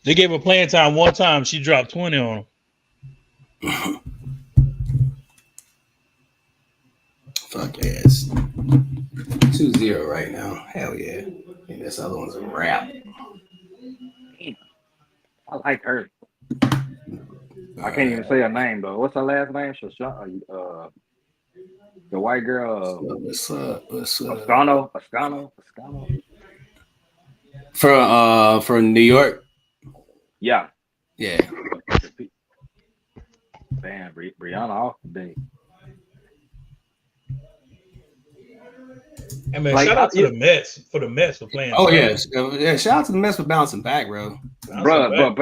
They gave her playing time one time. She dropped 20 on him. Fuck yes. 2-0 right now. Hell yeah. And this other one's a wrap. I like her. I can't even say her name though. What's her last name? The white girl, What's Ascano. from New York? Yeah. Yeah. Damn, Brianna off today. I mean, shout out to the Mets for playing. Oh yeah, shout out to the Mets for bouncing back, bro. Bro,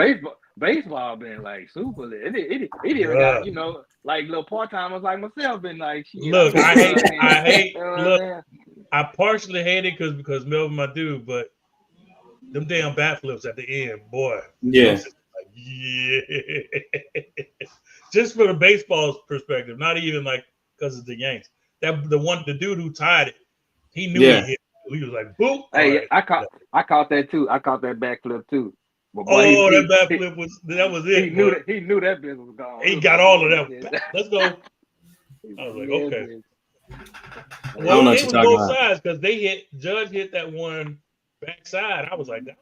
baseball been like super lit. It even got, you know, like little part timers like myself been like, look, I hate look, I partially hate it because Melvin my dude, but them damn bat flips at the end, boy. Yeah. Like, yeah. Just for the baseball's perspective, not even like because of the Yanks. The dude who tied it, he knew he hit. He was like, boop. Hey, right. I caught that too. I caught that backflip too. But boy, that backflip was it. He knew that business was gone. He got all of that. Let's go. I was like, okay. Well, it was both sides because Judge hit that one backside. I was like, damn,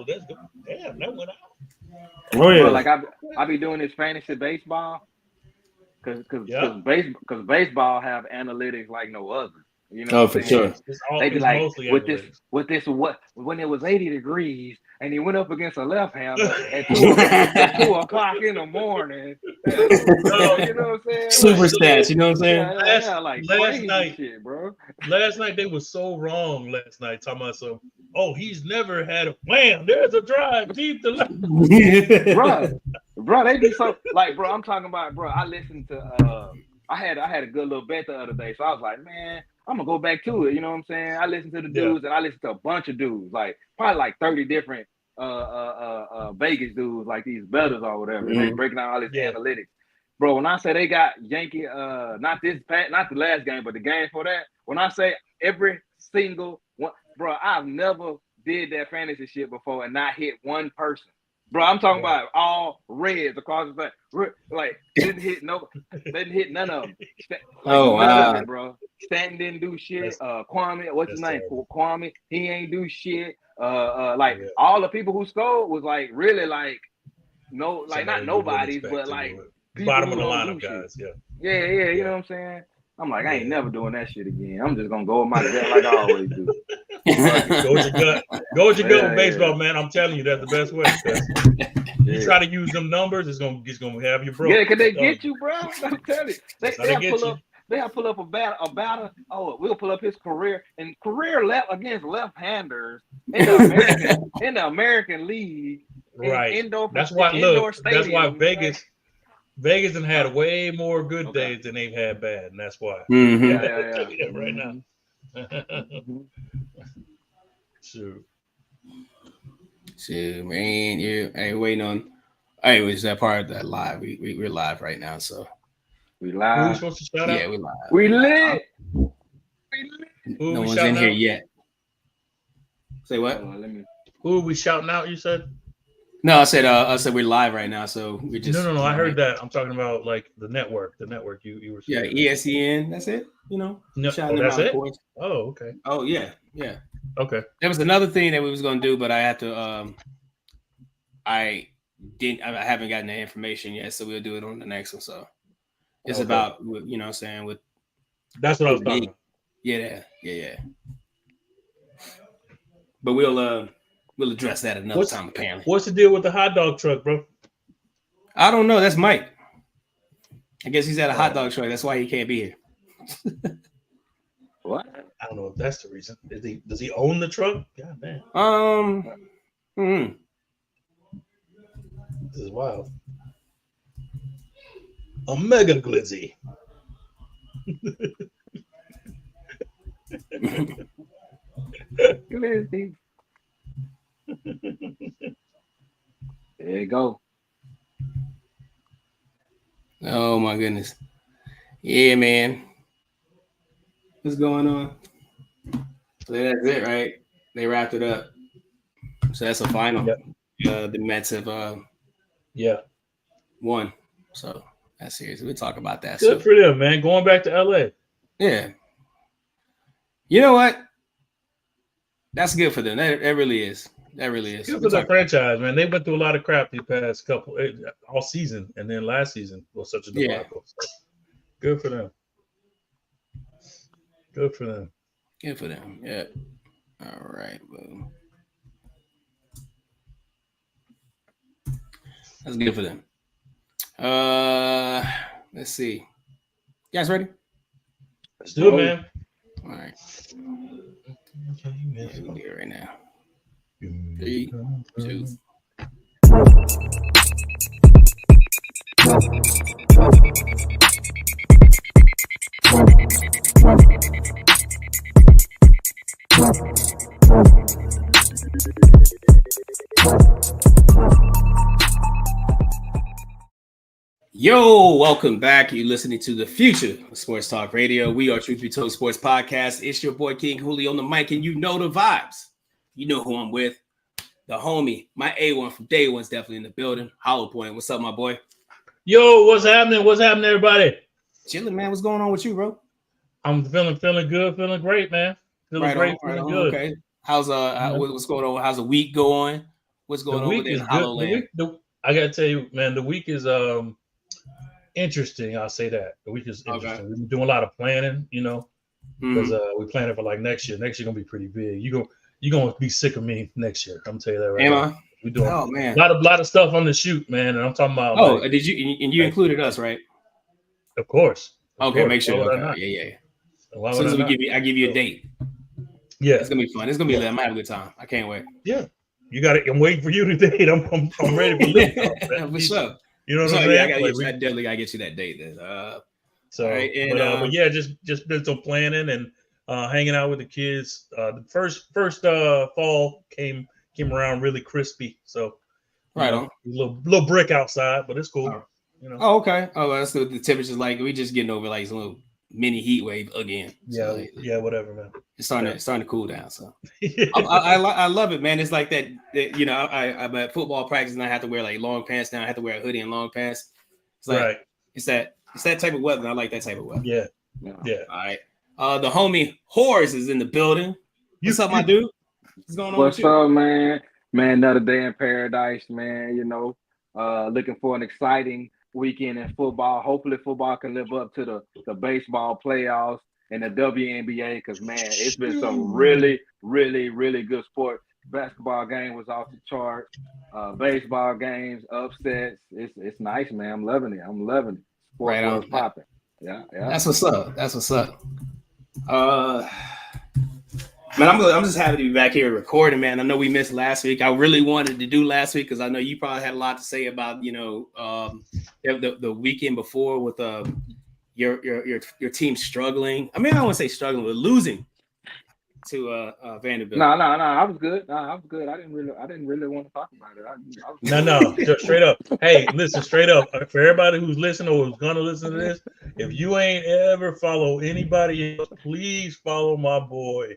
that's good. Damn, that went out. Oh yeah. Bro, like I be doing this fantasy baseball because baseball have analytics like no other. You know, for sure. They be like with this when it was 80 degrees and he went up against a left-hander at 2 o'clock in the morning. You know what I'm saying? Super stats, you know what I'm saying? Yeah, like last night, shit, bro. Last night they were so wrong. Last night talking about he's never had a wham. There's a drive deep to left. bro, they be so like, bro. I'm talking about, bro. I listened to I had a good little bet the other day, so I was like, man, I'm gonna go back to it. You know what I'm saying? I listened to the dudes and I listened to a bunch of dudes, like probably like 30 different Vegas dudes, like these bettors or whatever. Mm-hmm. They breaking down all this analytics. Bro, when I say they got Yankee, not the last game, but the game for that, when I say every single one, bro, I've never did that fantasy shit before and not hit one person. Bro, I'm talking about all reds across the back. Like, didn't hit none of them. Wow. Bro. Stanton didn't do shit. Kwame, what's his name? Kwame, he ain't do shit. All the people who scored was like really like not nobodies, but like bottom of the lineup guys. Yeah, you know what I'm saying? I'm like, I ain't never doing that shit again. I'm just gonna go with my gut like I always do. Go with your gut. Go with your gut with baseball, man. I'm telling you, that's the best way. You try to use them numbers, it's gonna have you broke. Yeah, cause they get you, bro. I'm telling you, they'll pull up a batter. Oh, we'll pull up his career left against left-handers in the American League. Right. That's why Vegas done had way more good days than they've had bad, and that's why. Mm-hmm. Yeah. Right now. Shoot, man, you ain't waiting on. Hey, was that part of that live? We're live right now, so we live. Who we supposed to shout out? Yeah, we live. We lit. No one's in here yet. Say what? Who are we shouting out? You said. No, I said we're live right now, so we just. No. I heard that. I'm talking about like the network. The network you were. Yeah, ESPN. That's it. You know. No, that's it. Oh, okay. Oh yeah. Okay. There was another thing that we was gonna do, but I had to. I haven't gotten the information yet, so we'll do it on the next one. So it's about you know what I'm saying with. That's what I was talking about. Yeah. But we'll address that another time, apparently. What's the deal with the hot dog truck, bro? I don't know. That's Mike. I guess he's at a hot dog truck. That's why he can't be here. What? I don't know if that's the reason. Does he own the truck? God damn. This is wild. A mega glizzy. Glizzy. There you go. Oh my goodness. Yeah, man. What's going on? So that's it, right? They wrapped it up. So that's a final. Yep. the Mets have won. So that's serious. We'll talk about that. Good for them, man. Going back to LA. Yeah. You know what? That's good for them. That really is. That really is. Good for the franchise, man. They went through a lot of crap the past couple all season, and then last season was such a debacle. So good for them. Good for them. Good for them. Yeah. All right. Well, that's good for them. Let's see. You guys ready? Let's do it, man. All right. We'll do it right now. 3, 2. Yo, welcome back. You're listening to the future of Sports Talk Radio. We are Truth Be Told Sports Podcast. It's your boy King Julio on the mic, and you know the vibes. You know who I'm with. The homie, my A1 from day one's definitely in the building. Hollow Point. What's up, my boy? Yo, what's happening? What's happening, everybody? Chilling, man. What's going on with you, bro? I'm feeling good, feeling great, man. Feeling great, feeling good. Okay. How's what's going on? How's the week going? What's going on within Hollowland? I gotta tell you, man, the week is interesting. I'll say that. The week is interesting. Okay. We've been doing a lot of planning, you know, because we're planning for like next year. Next year gonna be pretty big. You're gonna be sick of me next year. I'm gonna tell you that right now. We're doing a lot of stuff on the shoot, man. And I'm talking about. Oh, like, did you? And you included us, right? Of course. Okay, make sure. Okay. Yeah. As soon as I give you a date. Yeah, it's gonna be fun. It's gonna be lit. I'm gonna have a good time. I can't wait. Yeah, you got it. I'm waiting for you to date. I'm ready for you. For sure. You know what I'm saying? I definitely gotta get you that date then. But yeah, just been some planning and hanging out with the kids. The first fall came around really crispy, so on. A little brick outside, but it's cool. You know. Oh, okay. Oh, that's what the temperature's like. We just getting over like some little mini heat wave again. Yeah, so, whatever, man. It's starting to cool down. So I love it, man. It's like that you know, I'm at football practice and I have to wear like long pants now. I have to wear a hoodie and long pants. It's like it's that type of weather. I like that type of weather. Yeah. All right. The homie Horace is in the building. What's up, my dude? What's going on? What's up, man? Man, another day in paradise, man. You know, looking for an exciting weekend in football. Hopefully football can live up to the baseball playoffs and the WNBA, because man, it's been some really, really, really good sport. Basketball game was off the chart. Baseball games, upsets. It's nice, man. I'm loving it. Sport was popping. Yeah. That's what's up. Man, I'm just happy to be back here recording, man. I know we missed last week. I really wanted to do last week because I know you probably had a lot to say about, you know, the weekend before with your team struggling. I mean, I don't want to say struggling, but losing to Vanderbilt. No, I was good. I didn't really want to talk about it. No, just straight up. Hey, listen, straight up. For everybody who's listening or who's gonna listen to this, if you ain't ever follow anybody else, please follow my boy.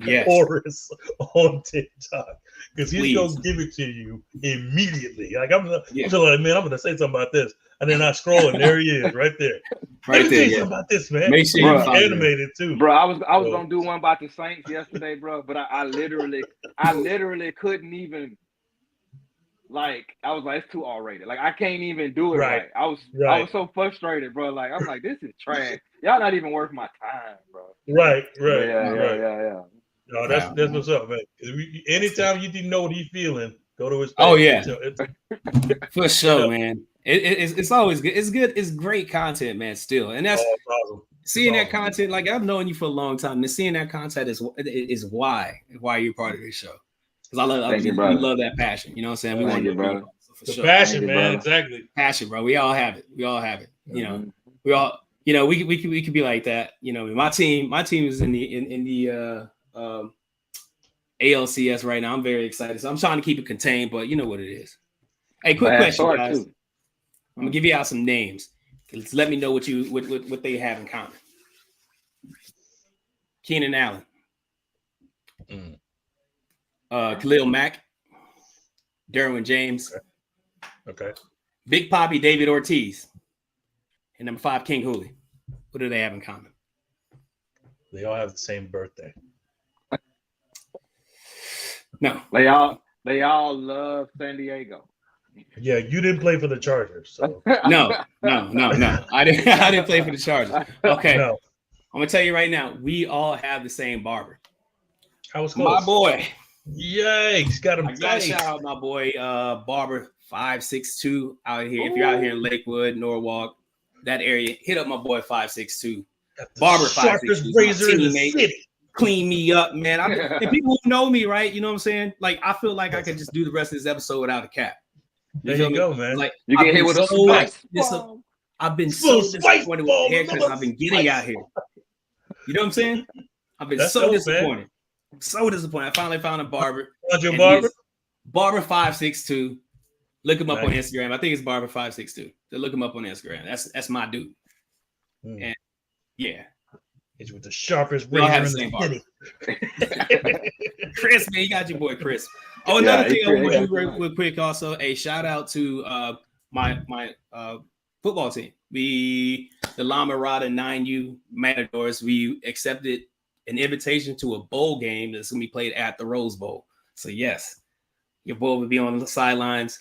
Yes. Horace on TikTok, because he's gonna give it to you immediately. Like I'm like, man, I'm gonna say something about this, and then I scroll and there he is, right there. Right there. Something about this, man. Make sure you animated too, bro. I was gonna do one about the Saints yesterday, bro, but I literally couldn't even. Like I was like, it's too R-rated. Like I can't even do it right. I was so frustrated, bro. Like I'm like, this is trash. Y'all not even worth my time, bro. Right. Yeah. No, that's what's up, man. Anytime you didn't know what he's feeling, go to his page. Oh yeah, for sure, man. It's always good. It's good. It's great content, man. Still, and that's awesome. Seeing that content. Like I've known you for a long time, and seeing that content is why you're part of this show. Because we love that passion. You know what I'm saying? We want you, bro. The passion, man. Exactly. Passion, bro. We all have it. You know, we all. You know, we could be like that. You know, my team is in the ALCS right now. I'm very excited. So I'm trying to keep it contained, but you know what it is. Hey, quick question, guys. I'm gonna give you out some names. Let me know what they have in common. Keenan Allen, Khalil Mack, Derwin James. Okay. Big Papi, David Ortiz. And number 5, King Hooley. What do they have in common? They all have the same birthday. No. They all love San Diego. Yeah, you didn't play for the Chargers, so No. I didn't play for the Chargers. Okay. no. I'm gonna tell you right now, we all have the same barber. I was close. My boy. Yikes, got him. I gotta shout out my boy Barber 562 out here. If you're out here in Lakewood, Norwalk, that area, hit up my boy 562. Barber 562. Razor in the city. Clean me up, man. And people who know me, right? You know what I'm saying? Like, I feel like I could just do the rest of this episode without a cap. There you go, man. Like, you get hit with a spice. I've been so disappointed with the haircuts I've been getting out here. You know what I'm saying? I've been so disappointed. Man. I'm so disappointed. I finally found a barber. Your barber? Barber 562. Look him up on Instagram. I think it's Barber 562. So look him up on Instagram. That's my dude. And yeah. He's with the sharpest razor in the city. Chris, man, you got your boy Chris. Oh, another thing I want to do real quick also, a shout out to my football team. The La Mirada 9U Matadors. We accepted an invitation to a bowl game that's going to be played at the Rose Bowl. So yes, your boy will be on the sidelines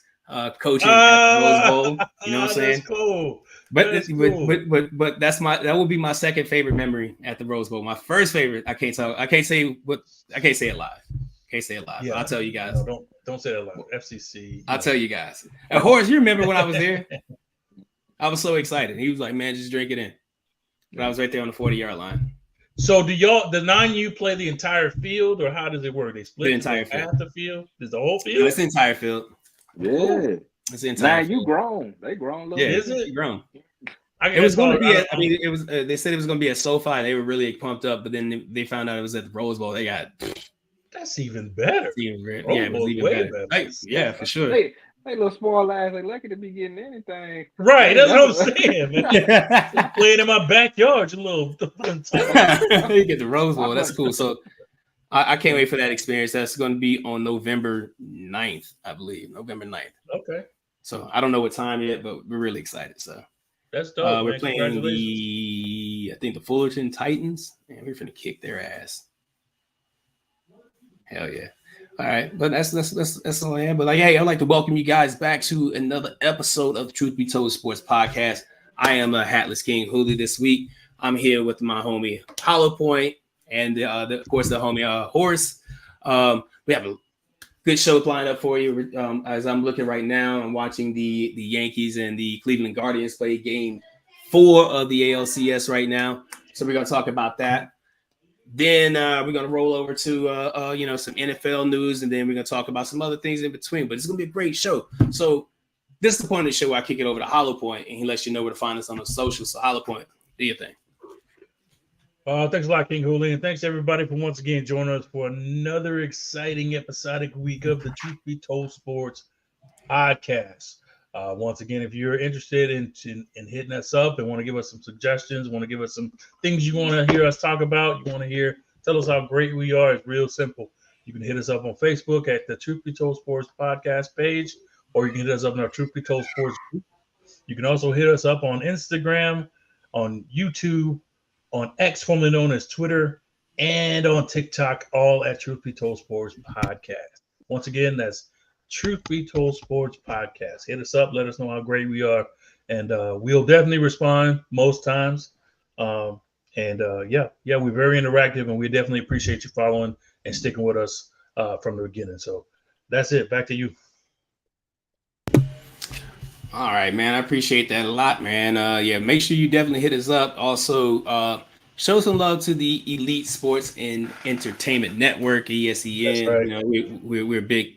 coaching at the Rose Bowl. You know what I'm saying? That's cool. But that will be my second favorite memory at the Rose Bowl. My first favorite, I can't say it live. Yeah, I'll tell you guys. No, don't say it live. FCC. I'll tell you guys. And Horace, you remember when I was there? I was so excited. He was like, "Man, just drink it in." But I was right there on the 40-yard line. So do the 9U play the entire field, or how does it work? They split the entire field. Half the field? Is the whole field? No, it's the entire field. Yeah. It's the entire field. You grown. They grown. Yeah, is it? Grown. It was going to be. It was. They said it was going to be at SoFi. And they were really pumped up, but then they found out it was at the Rose Bowl. They got. That's even better. It was even better. Like, yeah, for sure. They little small ass. They lucky to be getting anything. Right, that's what I'm saying, man. Playing in my backyard, you little. You get the Rose Bowl. That's cool. So I can't wait for that experience. That's going to be on November 9th, I believe. November 9th. Okay. So I don't know what time yet, but we're really excited. So that's dope. We're playing I think the Fullerton Titans, and we're finna kick their ass. Hell yeah. All right, but that's all I am. But like, hey, I'd like to welcome you guys back to another episode of the Truth Be Told Sports Podcast. I am a Hatless King Hooley this week. I'm here with my homie Hollow Point and of course the homie Horace. We have a good show lined up for you. As I'm looking right now, I'm watching the Yankees and the Cleveland Guardians play game 4 of the ALCS right now. So we're gonna talk about that. Then we're going to roll over to, some NFL news, and then we're going to talk about some other things in between. But it's going to be a great show. So this is the point of the show where I kick it over to Hollow Point, and he lets you know where to find us on the socials. So Hollow Point, do your thing. Thanks a lot, King Hooley, and thanks everybody for once again joining us for another exciting episodic week of the Truth Be Told Sports Podcast. Once again, if you're interested in hitting us up and want to give us some suggestions, want to give us some things you want to hear us talk about, tell us how great we are, it's real simple. You can hit us up on Facebook at the Truth Be Told Sports Podcast page, or you can hit us up in our Truth Be Told Sports group. You can also hit us up on Instagram, on YouTube, on X, formerly known as Twitter, and on TikTok, all at Truth Be Told Sports Podcast. Once again, that's Truth Be Told Sports Podcast. Hit us up, let us know how great we are, and we'll definitely respond most times. We're very interactive, and we definitely appreciate you following and sticking with us from the beginning. So that's it. Back to you. All right, man. I appreciate that a lot, man. Make sure you definitely hit us up. Also, show some love to the Elite Sports and Entertainment Network, ESEN. Right. You know, we're a big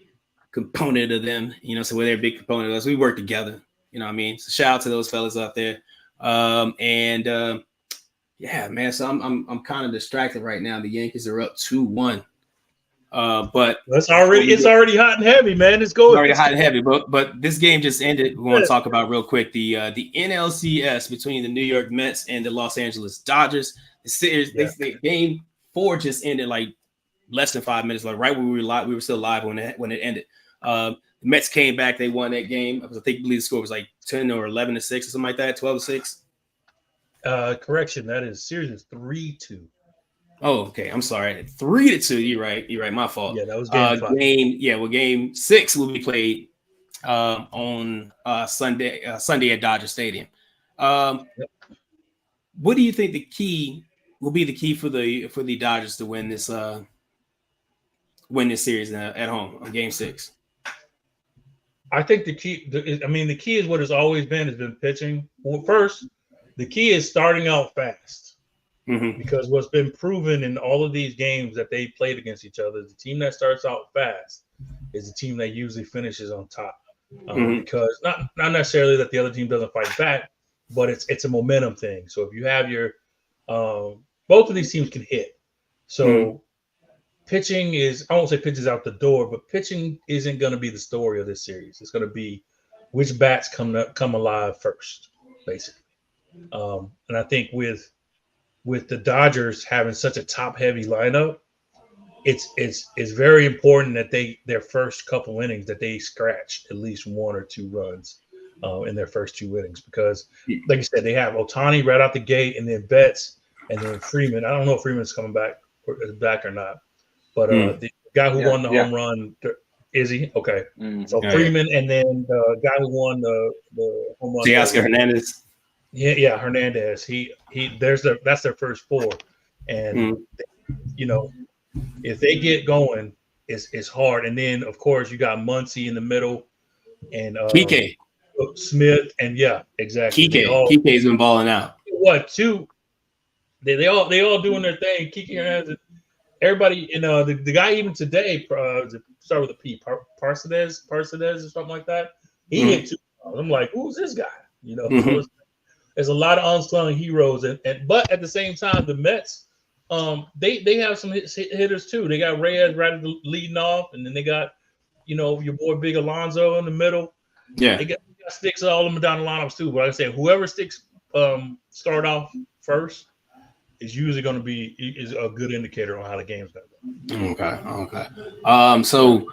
component of them, so they're a big component of us. We work together, you know what I mean? So shout out to those fellas out there. Man, so I'm kind of distracted right now. The Yankees are up 2-1. But it's already hot and heavy, man. It's going already hot and heavy, but this game just ended. We want to talk about real quick the NLCS between the New York Mets and the Los Angeles Dodgers. The game 4 just ended like less than 5 minutes, like right when we were live. We were still live when it ended. The Mets came back. They won that game. I believe the score was like 10 or 11-6 or something like that, 12-6. Correction, that is series is 3-2. Oh, okay. I'm sorry. 3-2. You're right. My fault. Yeah, that was game 5. Game 6 will be played on Sunday at Dodger Stadium. Yep. What do you think the key will be for the Dodgers to win this series at home on Game 6? I think the key is what it's always been. Has been pitching. Well, first, the key is starting out fast, because what's been proven in all of these games that they played against each other, the team that starts out fast is the team that usually finishes on top. Because not necessarily that the other team doesn't fight back, but it's a momentum thing. So if you have your both of these teams can hit. So pitching is, I won't say pitches out the door, but pitching isn't going to be the story of this series. It's going to be which bats come alive first, basically. And I think with the Dodgers having such a top heavy lineup, it's very important that their first couple innings that they scratch at least 1 or 2 runs in their first 2 innings, because like you said, they have Ohtani right out the gate, and then Betts, and then Freeman. I don't know if Freeman's coming back or not, but the guy who won the home run, is he? Okay. So Freeman, and then the guy who won the home run, Teoscar Hernandez. Yeah, Hernandez. That's their first 4, and if they get going, it's hard. And then of course you got Muncy in the middle, and Kike Smith, and yeah, exactly. Kike's been balling out. What 2? They all doing their thing. Kike Hernandez. Everybody, the guy even today, start with a P, Parcedes or something like that. He hit 2. I'm like, who's this guy? So there's a lot of unsung heroes, but at the same time, the Mets, they have some hitters too. They got Reyes right leading off, and then they got, your boy Big Alonso in the middle. Yeah, they got sticks all of them down the lineups too. But like I said, whoever sticks start off first is usually going to be a good indicator on how the game's going to go. Okay. So,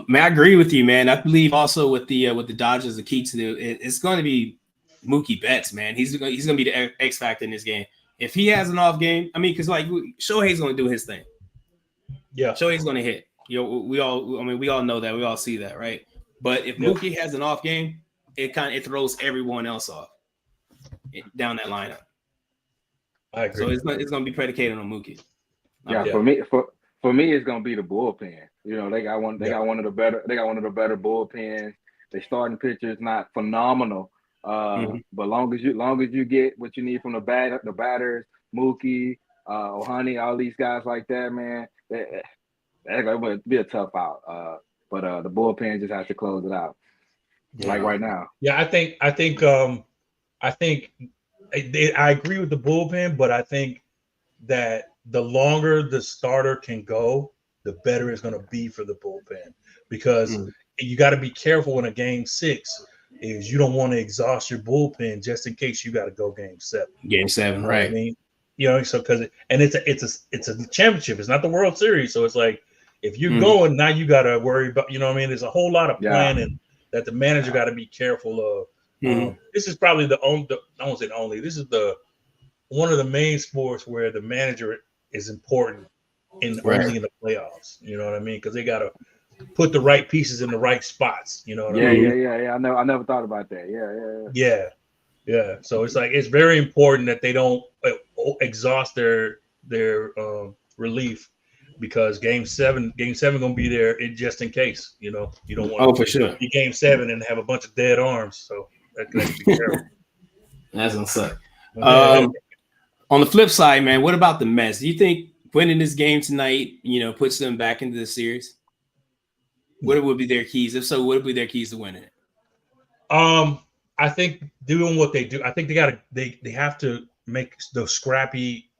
man, I agree with you, man. I believe also with the Dodgers, the key to it's going to be Mookie Betts, man. He's going to be the X factor in this game. If he has an off game, I mean, because like Shohei's going to do his thing. Yeah, Shohei's going to hit. We all know that. We all see that, right? But if Mookie has an off game, it throws everyone else off down that lineup. I agree. So it's going to be predicated on Mookie. Yeah, for me, it's going to be the bullpen. They got one of the better bullpens. They starting pitchers not phenomenal, but long as you get what you need from the batters, Mookie, Ohtani, all these guys like that, man, that's going to be a tough out. But the bullpen just has to close it out, like right now. Yeah, I think I agree with the bullpen, but I think that the longer the starter can go, the better it's going to be for the bullpen, because you got to be careful in a Game 6. Is you don't want to exhaust your bullpen just in case you got to go Game 7. Game 7, right? I mean, so because it's a championship. It's not the World Series, so it's like if you're going now, you got to worry about. There's a whole lot of planning that the manager got to be careful of. This is probably I won't say the only. This is one of the main sports where the manager is important only in the playoffs. You know what I mean? Because they got to put the right pieces in the right spots. You know what I mean? Yeah. I never thought about that. Yeah. So it's like it's very important that they don't exhaust their relief, because Game 7 gonna be there just in case. You don't want for sure be Game 7 and have a bunch of dead arms. So that can be terrible. That's gonna suck. On the flip side, man, what about the Mets? Do you think winning this game tonight, puts them back into the series? What would be their keys? If so, what would be their keys to winning it? I think doing what they do. I think they have to make those scrappy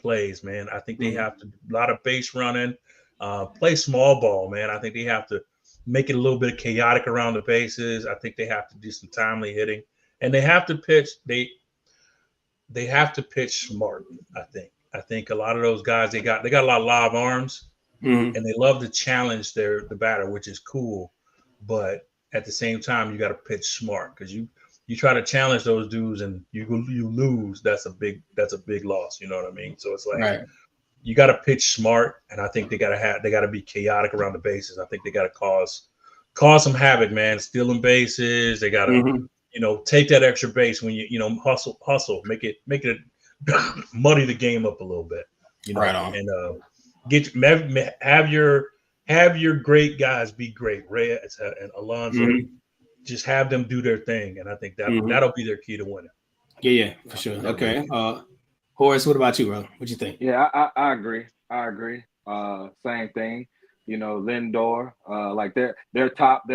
plays, man. I think they have to a lot of base running, play small ball, man. I think they have to make it a little bit chaotic around the bases. I think they have to do some timely hitting, and they have to pitch. They have to pitch smart. I think a lot of those guys they got a lot of live arms, and they love to challenge the batter, which is cool. but at the same time, you got to pitch smart because you try to challenge those dudes and you lose. That's a big loss. You know what I mean? So it's like you got to pitch smart, and I think they got to be chaotic around the bases. I think they got to cause some havoc, man. Stealing bases. They got to take that extra base when you hustle, make it muddy the game up a little bit. Right on. And have your great guys be great. Reyes and Alonso, just have them do their thing, and I think that'll be their key to winning. Yeah, for sure. Okay, Horace, what about you, bro? What you think? Yeah, I agree. Same thing. Lindor, like their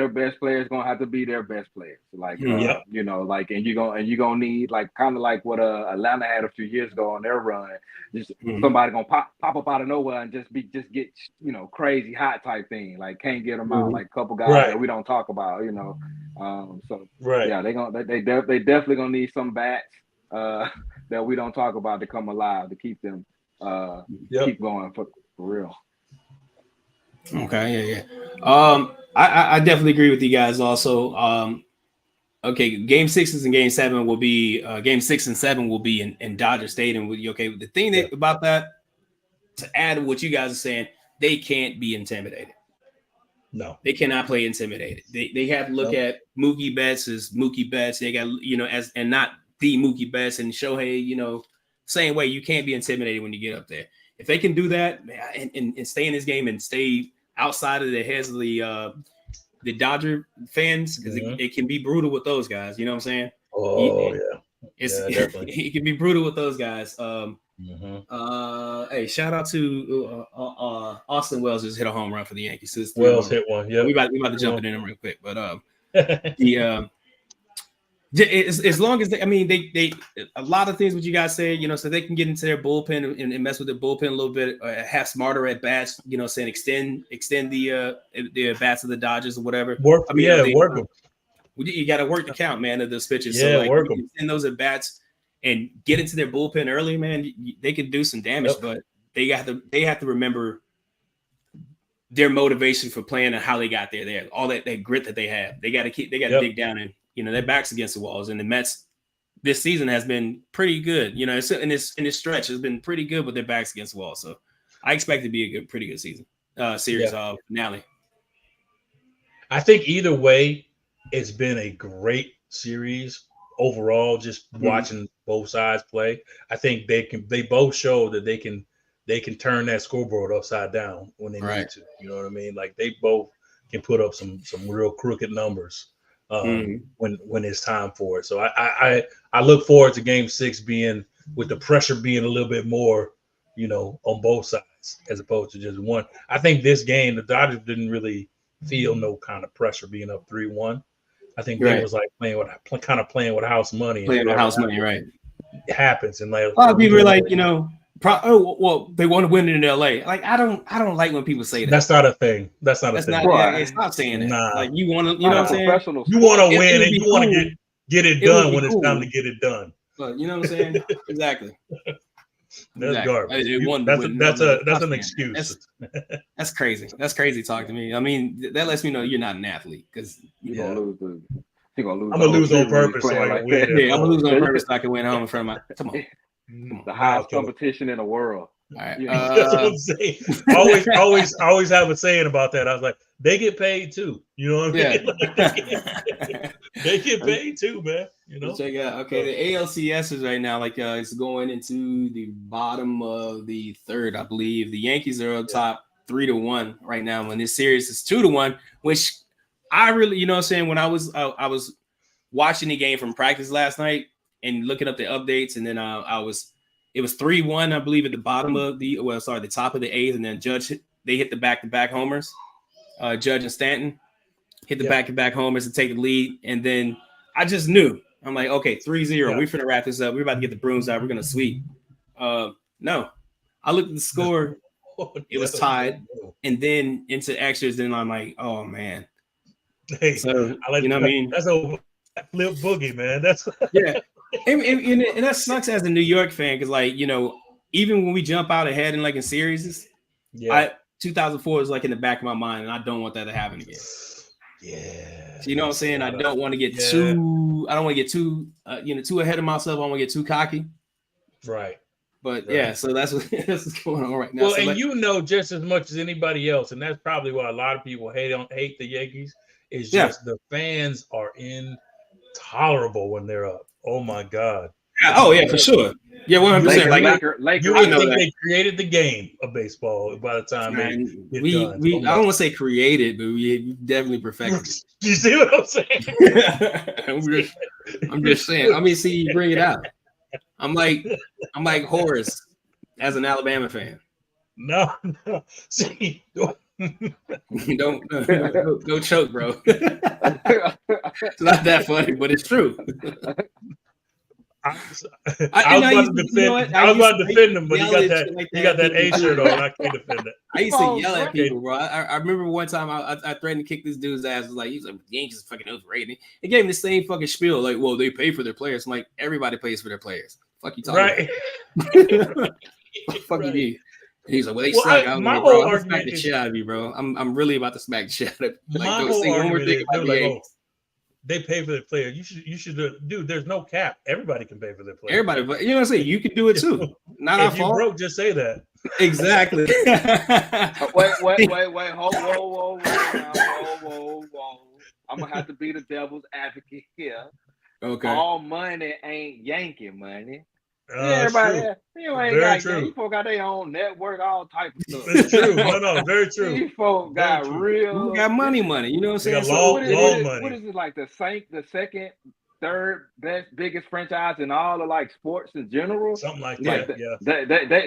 best player is gonna have to be their best players. Like, and you're gonna need, like, kind of like what Atlanta had a few years ago on their run. Just somebody gonna pop up out of nowhere and just get crazy hot type thing. Like, can't get them out. Like a couple guys that we don't talk about. Yeah, they definitely gonna need some bats that we don't talk about to come alive to keep them keep going for real. Okay, yeah. I definitely agree with you guys also. Okay, game 6 and game 7 will be game 6 and 7 will be in Dodger Stadium. Okay, the thing about that, to add to what you guys are saying, they can't be intimidated. No, they cannot play intimidated. They have to look at Mookie Betts as Mookie Betts. They got as and not the Mookie Betts and Shohei. Same way, you can't be intimidated when you get up there. If they can do that and stay in this game and stay outside of the heads of the Dodger fans, because it can be brutal with those guys. You know what I'm saying? Oh, definitely. It can be brutal with those guys. Hey, shout out to Austin Wells just hit a home run for the Yankees. Wells hit one. Yeah, we about to jump it in real quick, but as long as they a lot of things what you guys say, so they can get into their bullpen and mess with the bullpen a little bit, have smarter at bats, saying extend the bats of the Dodgers or whatever. Work them. You got to work the count, man, of those pitches. Yeah, so work them. Extend those at bats and get into their bullpen early, man. They can do some damage, but they have to remember their motivation for playing and how they got there. They have all that grit that they have. They got to dig down and. Their backs against the walls, and the Mets this season has been pretty good. In this stretch has been pretty good with their backs against the wall. So I expect it to be a pretty good series finale. I think either way, it's been a great series overall. Just watching both sides play, I think they both show that they can turn that scoreboard upside down when they need to. You know what I mean? Like, they both can put up some real crooked numbers. When it's time for it. So I look forward to game 6 being with the pressure being a little bit more, on both sides as opposed to just one. I think this game, the Dodgers didn't really feel no kind of pressure being up 3-1. I think they was like playing with house money. Playing with house money, right? It happens. And like, a lot of people are like, they want to win in LA. Like, I don't like when people say that. That's not a thing. That's not a thing. Stop saying that. Nah. Like, you want to, what I'm saying? You want to win and you want to get it done when it's time to get it done. But you know what I'm saying? Exactly. That's garbage. That's an excuse. That's crazy. That's crazy talk to me. I mean, that lets me know you're not an athlete, because you're gonna lose. I'm gonna lose on purpose so I can win. Yeah, I'm gonna lose on purpose so I can win home in front of my. Come on. The highest competition in the world. All right. That's what I'm saying. Always have a saying about that. I was like, they get paid too. You know what I mean? Like, they get paid too, man. Check it out. Okay, the ALCS is right now it's going into the bottom of the third, I believe. The Yankees are up top 3-1 right now. When this series is 2-1, which I really, what I'm saying, when I was watching the game from practice last night and looking up the updates, and then it was 3-1, I believe, at the bottom of the top of the 8th, and then they hit the back-to-back homers. Judge and Stanton hit the back-to-back homers to take the lead, and then I just knew. I'm like, okay, 3-0. We're finna wrap this up. We're about to get the brooms out. We're gonna sweep. No, I looked at the score. It was tied, and then into extras. Then I'm like, oh man. Hey, so I like, what I mean? That's a flip boogie, man. That's yeah. And that sucks as a New York fan, because even when we jump out ahead in series, 2004 is in the back of my mind, and I don't want that to happen again. Yeah. So, you know what I'm saying? I don't want to get too ahead of myself. I don't want to get too cocky. Right. But yeah, so that's what's going on right now. Well, so and just as much as anybody else, and that's probably why a lot of people hate the Yankees, is just the fans are intolerable when they're up. Oh my God. Oh yeah, for sure. Yeah, 100%. Laker. You would think they created the game of baseball by the time they get done. I don't want to say created, but we definitely perfected it. You see what I'm saying? I'm just saying. I mean, see, you bring it out. I'm like Horace as an Alabama fan. No. See, don't choke, bro. It's not that funny, but it's true. I was about to defend him, but he got that A shirt on. I can't defend it. I used to yell at people, bro. I remember one time I threatened to kick this dude's ass. He was like, Yankees are fucking overrated. He gave him the same fucking spiel, like, well, they pay for their players. I'm like, everybody pays for their players. Fuck you talking about? Fuck you, dude. He's like, well, they suck. I'm like, bro, I'm smack the shit out of you, bro. I'm really about to smack the shit out of you. My whole argument is, they pay for their players. You should dude. There's no cap. Everybody can pay for their players. Everybody, but you know what I'm saying. You can do it too. Not our fault. If you broke, just say that. Exactly. Wait. Whoa. I'm gonna have to be the devil's advocate here. Okay. All money ain't Yankee money. Everybody, you ain't got true. These folks got their own network, all type of stuff. It's true. No, very true. These folks got real. We got money. You know what I'm saying? Money. What is it like? The second, third best, biggest franchise in all of like sports in general. Something like that.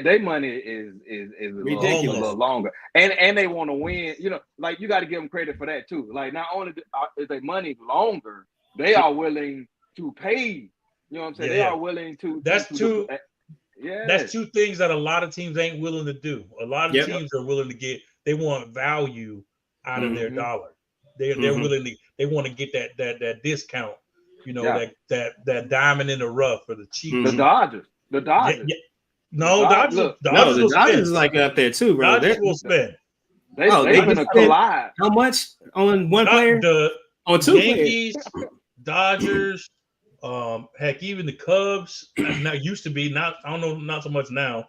They money is ridiculous. A little longer, and they want to win. You know, like you got to give them credit for that too. Like not only is their money longer, they are willing to pay. You know what I'm saying? They are willing to. That's two things that a lot of teams ain't willing to do. A lot of teams are willing to get. They want value out of their dollar. They're willing to. They want to get that discount. You know that diamond in the rough for the cheap. The Dodgers. No, Dodgers is like up there too, bro. Dodgers will spend. They're gonna collide. How much on one player? On two Yankees, Dodgers. Heck, even the Cubs now used to be not so much now,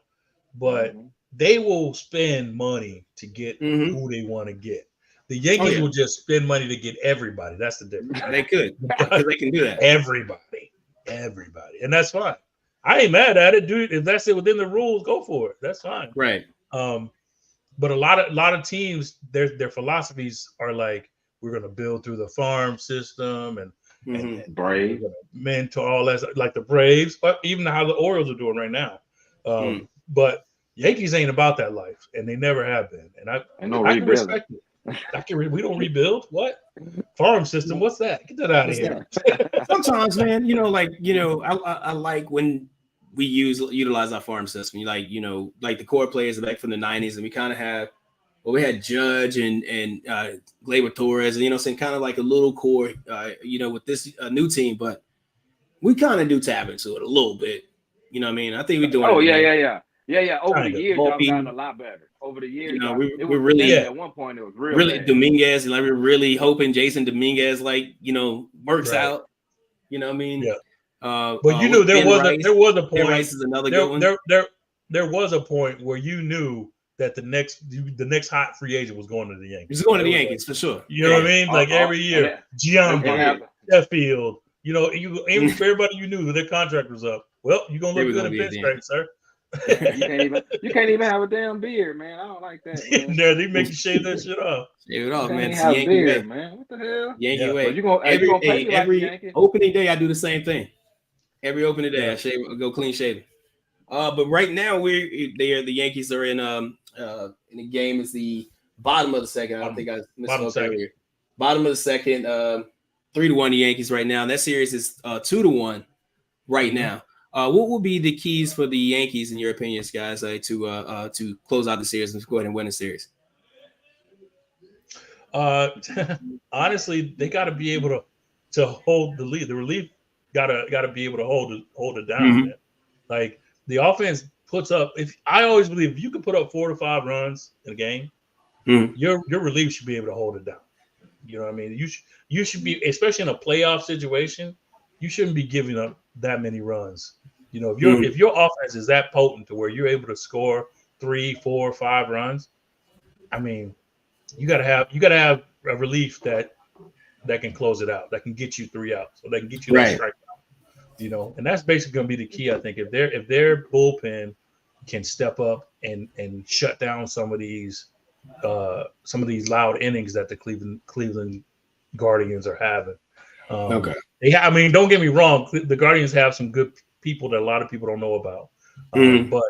but they will spend money to get who they want to get. The Yankees will just spend money to get everybody. That's the difference. They could because they can do that. Everybody, and that's fine. I ain't mad at it, dude. If that's it within the rules, go for it. That's fine. Right. But a lot of teams, their philosophies are like, we're gonna build through the farm system and Braves, mentor all that, like the Braves, but even how the Orioles are doing right now. But Yankees ain't about that life, and they never have been. And I can respect it. We don't rebuild. What farm system? What's that? Get that out of here. Sometimes, man, I like when we utilize our farm system. Like the core players back from the 90s, and we kind of have. Well, we had Judge and Gleyber Torres, and saying kind of like a little core, with this new team, but we kind of do tap into it a little bit. You know what I mean? I think we're doing. Oh yeah. Over the years, y'all gotten a lot better. Over the years, we're really at one point it was really bad. Dominguez, like we're really hoping Jason Dominguez works out. You know what I mean? Yeah. But there was a point. Ben Rice is another good one. There was a point where you knew that the next hot free agent was going to the Yankees. He's going to the Yankees for sure. You know what I mean? Like every year, Giambi, Sheffield. Everybody you knew that their contract was up. Well, you're gonna look good in pinstripes, sir. You can't even have a damn beard, man. I don't like that. They make you shave that shit off. Shave it off, man. It's Yankee beard, way, man. What the hell? Yankee way. Well, you gonna every opening day I do the same thing. Every opening day I go clean shaven. But right now the Yankees are in the game. Is the bottom of the second. I don't think I missed earlier. Bottom of the second, 3-1 the Yankees right now. That series is 2-1 right now. What will be the keys for the Yankees in your opinions, guys, to close out the series and go ahead and win the series? Honestly, they got to be able to hold the lead. The relief got to be able to hold it down. Man. Like the offense puts up. I always believe if you can put up 4 to 5 runs in a game, your relief should be able to hold it down. You know what I mean? You should be, especially in a playoff situation, you shouldn't be giving up that many runs. You know, if your offense is that potent to where you're able to score 3, 4, 5 runs, I mean, you gotta have a relief that can close it out, that can get you 3 outs, or that can get you that strikeout. You know, and that's basically going to be the key. I think if their bullpen can step up and shut down some of these loud innings that the Cleveland Guardians are having. I mean, don't get me wrong, the Guardians have some good people that a lot of people don't know about. But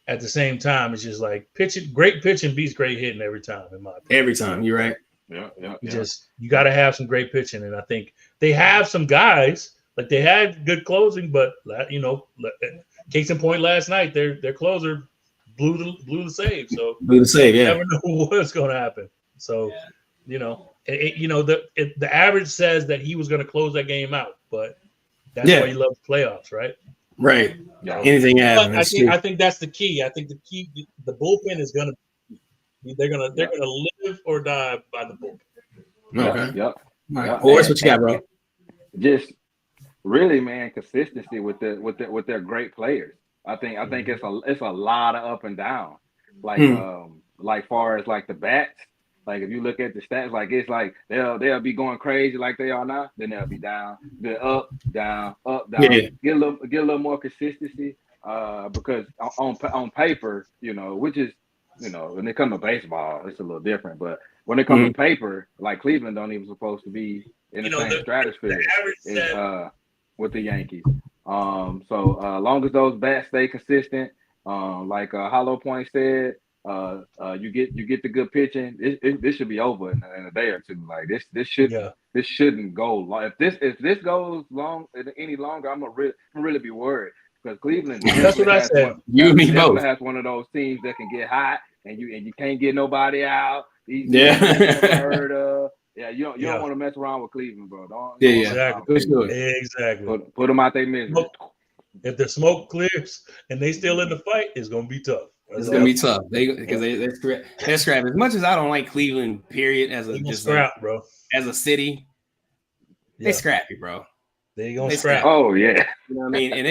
at the same time, it's just like great pitching beats great hitting every time, in my opinion. Every time, you're right. Yeah. You got to have some great pitching, and I think they have some guys. Like they had good closing, but you know, case in point last night, their closer blew the save. So you never know what's going to happen. So, you know, the average says that he was going to close that game out, but that's why he loves playoffs, right? Right. Yeah. Anything happens. I think that's the key. I think the bullpen is going to they're gonna live or die by the bullpen. Okay. Yep. Right. Horse, what you got, bro? Just really, man, consistency with their great players. I think it's a lot of up and down. Like far as like the bats, like if you look at the stats, like it's like they'll be going crazy like they are now, then they'll be down, then up, down, up, down. Yeah. Get a little more consistency. Because on paper, you know, which is, you know, when it comes to baseball, it's a little different. But when it comes to paper, like Cleveland don't even supposed to be in the same stratosphere with the Yankees. So long as those bats stay consistent, like Hollow Point said, you get the good pitching. This should be over in a day or two. Like this shouldn't go long. If this goes long any longer, I'm really be worried, because Cleveland. That's what I said. You and me both. Has one of those teams that can get hot, and you can't get nobody out. These heard of. Yeah, you don't want to mess around with Cleveland, bro. Exactly. Put them out their misery. If the smoke clears and they still in the fight, it's gonna be tough. It's gonna be tough. They're scrapping. As much as I don't like Cleveland, period, as bro. As a city, they scrappy, bro. They gonna scrap. Oh yeah. You know what I mean? And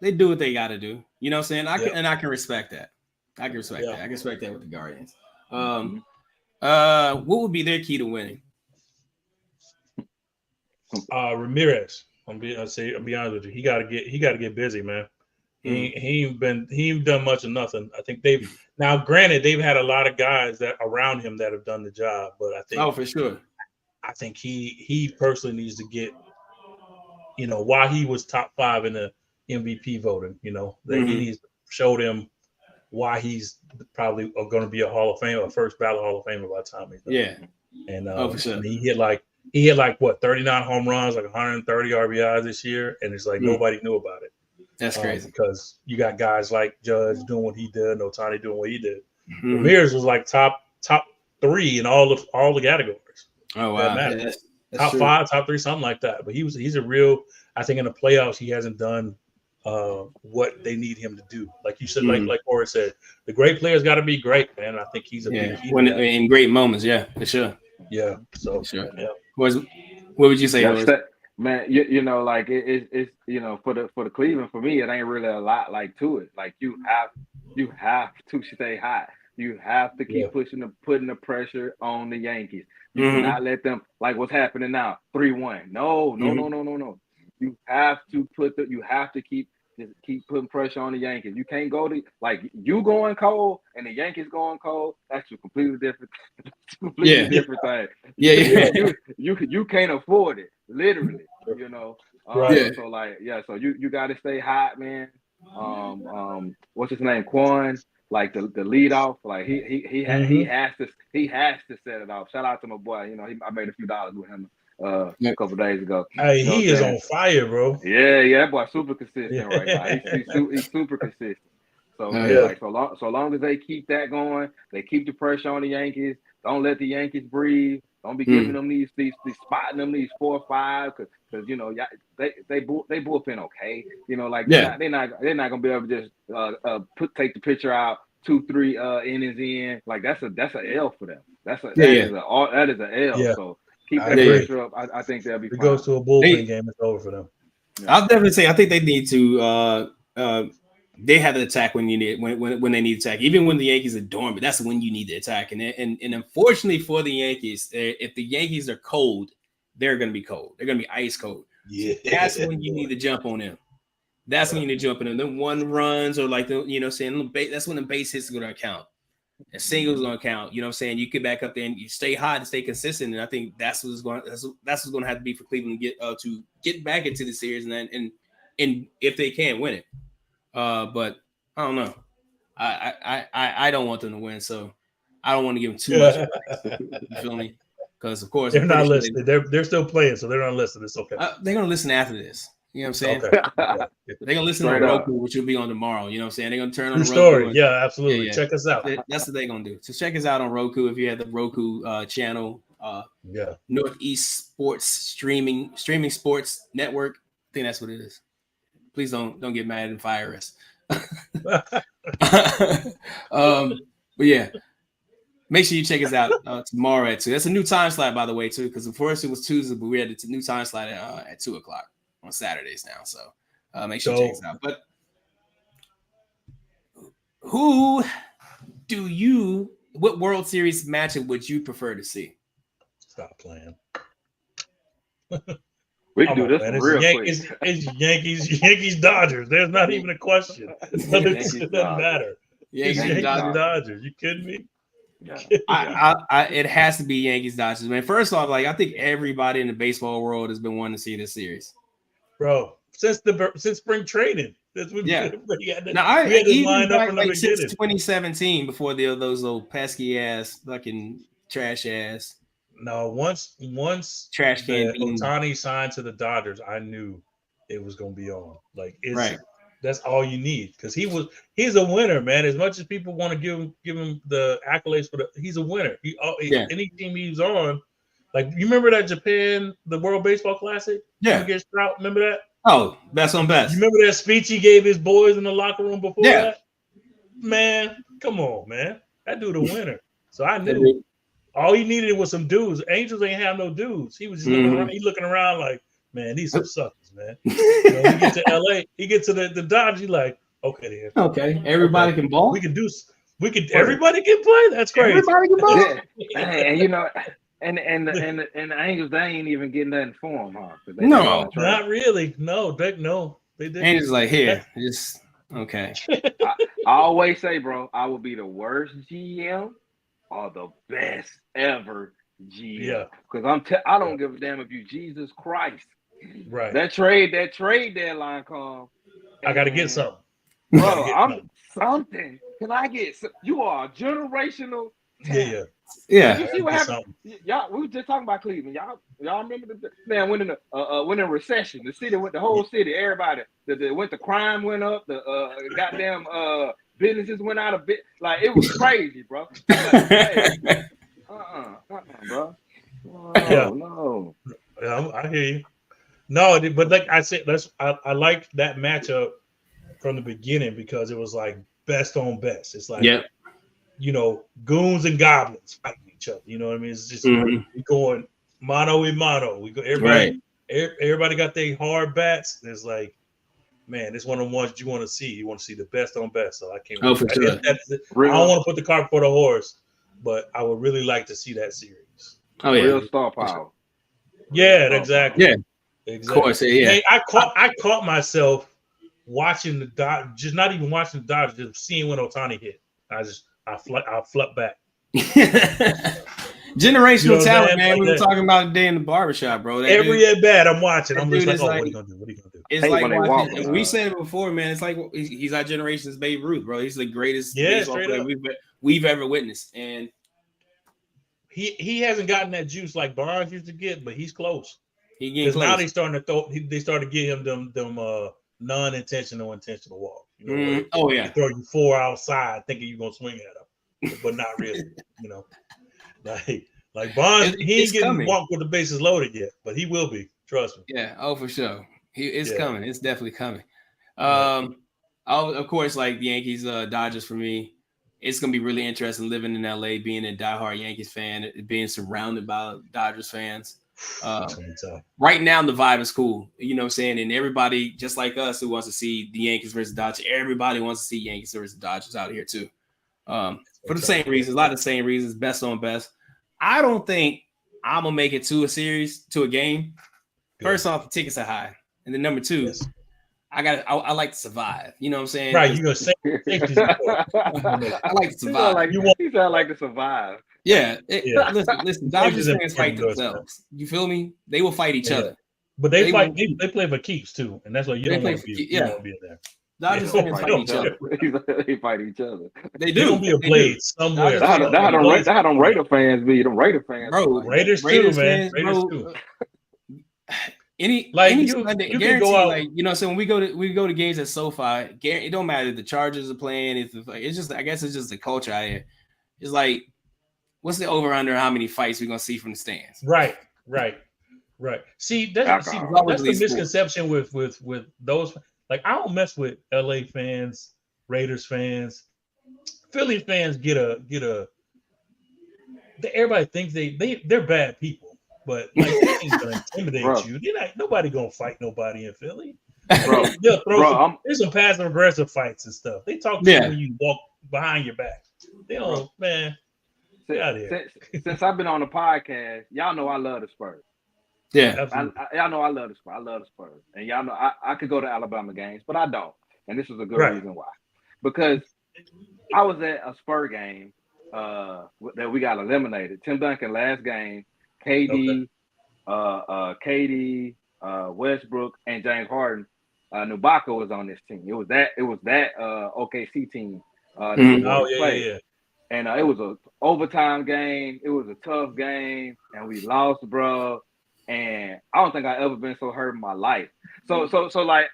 they do what they got to do. You know what I'm saying? I can respect that. I can respect that. I can respect that with the Guardians. What would be their key to winning? Ramirez. I'll be honest with you. He got to get busy, man. He ain't done much of nothing. I think granted they've had a lot of guys that around him that have done the job, but I think for sure. I think he personally needs to get, you know, why he was top 5 in the MVP voting. You know, he needs to show them why he's probably going to be a Hall of Famer, a first ballot Hall of Famer by the time he's done. Yeah. And for sure. I mean, he hit like what 39 home runs, like 130 RBIs this year, and it's like nobody knew about it. That's crazy because you got guys like Judge doing what he did, Ohtani doing what he did. Ramirez was like top 3 in all the categories. Oh wow, that's top true. 5, top 3, something like that. But he's a real. I think in the playoffs he hasn't done what they need him to do. Like you said, like Horace said, the great players got to be great, man. I think he's a big key in great moments. Yeah, for sure. Yeah. So for sure. Yeah. What would you say, Horace? Man, you know, like it's you know, for the Cleveland, for me, it ain't really a lot like to it. Like you have to stay hot. You have to keep putting the pressure on the Yankees. You cannot let them, like what's happening now, 3-1. No. You have to keep putting pressure on the Yankees. You can't go to, like, you going cold and the Yankees going cold. That's a completely different thing. Yeah. You can't afford it, literally. You know. So you got to stay hot, man. What's his name? Quan. Like the leadoff, like he has to set it off. Shout out to my boy. You know, I made a few dollars with him a couple days ago. Hey, you know he is on fire, bro. Yeah, that boy super consistent right now. He's super consistent. So so long as they keep that going, they keep the pressure on the Yankees. Don't let the Yankees breathe. Don't be giving them these spotting them these 4 or 5 because you know they bullpen okay. You know, like they're not gonna be able to just take the pitcher out 2-3 innings in. Like that's a L for them. That is an L. Yeah. So keep that pressure up. I think they'll be fine. If it goes to a bullpen game, it's over for them. Yeah. I'll definitely say I think they need to. They have to attack when you need when they need to attack. Even when the Yankees are dormant, that's when you need to attack. And unfortunately for the Yankees, if the Yankees are cold, they're going to be cold. They're going to be ice cold. Yeah, so that's when you need to jump on them. That's when you need to jump on them. Then one runs or like saying that's when the base hits are going to count. And singles going to count. You know what I'm saying? You get back up there and you stay hot and stay consistent. And I think that's what's going to have to be for Cleveland to get back into the series and if they can win it. But I don't know. I don't want them to win, so I don't want to give them too much advice. You feel me? Because of course they're not listening. They're still playing, so they're not listening. It's okay. They're gonna listen after this. You know what I'm saying? Okay. They're gonna listen on Roku, which will be on tomorrow. You know what I'm saying? They're gonna turn on the Roku. Story. Yeah, absolutely. Check us out. That's what they're gonna do. So check us out on Roku if you have the Roku channel. Northeast Sports Streaming Sports Network. I think that's what it is. Please don't get mad and fire us. But yeah, make sure you check us out tomorrow at 2. That's a new time slot, by the way, too, because first it was Tuesday, but we had a new time slot at 2 o'clock on Saturdays now. So make sure you check us out. But what World Series matchup would you prefer to see? Stop playing. We can do this real quick. It's Yankees Dodgers. There's not even a question. It doesn't matter. Yankees Dodgers. You kidding me? Yeah. It has to be Yankees Dodgers, man. First off, like I think everybody in the baseball world has been wanting to see this series, bro. Since spring training. Since 2017, before those little pesky ass fucking trash ass. No, once trash can Ohtani signed to the Dodgers, I knew it was going to be on. Like, that's all you need because he's a winner, man. As much as people want to give him the accolades he's a winner. Any team he's on, like you remember that the World Baseball Classic? Against Trout, remember that? Oh, that's on best. You remember that speech he gave his boys in the locker room before that? Man, come on, man. That dude a winner. So I knew. All he needed was some dudes. Angels ain't have no dudes. He was just looking around like, man, these some suckers, man. He get to LA, he get to the Dodgers, he like, okay, then. Okay, everybody can ball. Everybody can play. That's crazy. Everybody can ball. And the Angels, they ain't even getting nothing for them, huh? No, not really. No, they didn't. Angels like here, just okay. I always say, bro, I will be the worst GM. Are the best ever GM. Yeah. Because I don't give a damn if you Jesus Christ. Right. That trade deadline come. I gotta get something. Bro, I'm something. Can I get some? You are a generational talent. Yeah. You see what happened? Y'all, we were just talking about Cleveland. Y'all remember the man went in a recession. The whole city, everybody. The crime went up. The goddamn businesses went out of bit. Like it was crazy, bro. Bro. No. Yeah, I hear you. No, but like I said, I liked that matchup from the beginning because it was like best on best. It's like goons and goblins fighting each other. You know what I mean? It's just we going mano a mano. We go everybody got their hard bats. There's like, man, it's one of the ones you want to see. You want to see the best on best. So I can't. Oh, for sure. I don't want to put the cart before the horse, but I would really like to see that series. Oh yeah, real star power. Yeah, exactly. Yeah, exactly. Of course. Yeah. Hey, I caught myself watching the Dodgers, just not even watching the Dodgers, just seeing when Ohtani hit. I flew back. Generational talent, man. We were talking about today in the barbershop, bro. Every at bat I'm watching, I'm just like, what are you gonna do? What are you gonna do? It's like watching, we said it before, man. It's like he's our generation's Babe Ruth, bro. He's the greatest baseball player we've ever witnessed, and he hasn't gotten that juice like Barnes used to get, but he's close. Because now they starting to throw. They started to get him them non-intentional, intentional walks. You know, they throw you 4 outside, thinking you're gonna swing at him, but not really. You know, like Barnes, he ain't getting walked with the bases loaded yet, but he will be. Trust me. Yeah. Oh, for sure. It's coming. It's definitely coming. Of course, like the Yankees, Dodgers for me, it's gonna be really interesting living in LA, being a diehard Yankees fan, being surrounded by Dodgers fans. Right now the vibe is cool, you know what I'm saying? And everybody, just like us, who wants to see the Yankees versus Dodgers, everybody wants to see Yankees versus Dodgers out here too. For the same reasons, a lot of the same reasons, best on best. I don't think I'm gonna make it to a series, to a game. First off, the tickets are high. And then number two, I like to survive. You know what I'm saying? Right, you're gonna say I like to survive. You sound like to survive. Yeah. Listen, Dodgers fans fight themselves. You feel me? They will fight each other. But they fight. They play for keeps too, and that's why you don't want to be. You don't want to be in there. Dodgers fans fight each other. They fight each other. They do. Gonna be a blade somewhere. That's how them Raider fans be. Them Raider fans, bro. Raiders too, man. Raiders too. Any Sunday, you can go out. Like, you know, so when we go to games at SoFi, it don't matter if the Chargers are playing. It's just, I guess it's just the culture out here. It's like, what's the over under how many fights we're gonna see from the stands? Right. See, that's the misconception with those. Like, I don't mess with LA fans, Raiders fans, Philly fans. Everybody thinks they're bad people, but like, they ain't gonna intimidate you. Nobody gonna fight nobody in Philly. There's some passive aggressive fights and stuff. They talk to you when you walk behind your back. They don't, man. Since I've been on the podcast, y'all know I love the Spurs. Yeah, y'all know I love the Spurs. I love the Spurs, and y'all know I could go to Alabama games, but I don't. And this is a good reason why. Because I was at a Spur game that we got eliminated. Tim Duncan last game, KD, Westbrook, and James Harden. Nubaka was on this team. It was that OKC team. Yeah. And it was an overtime game. It was a tough game, and we lost, bro. And I don't think I've ever been so hurt in my life. So like,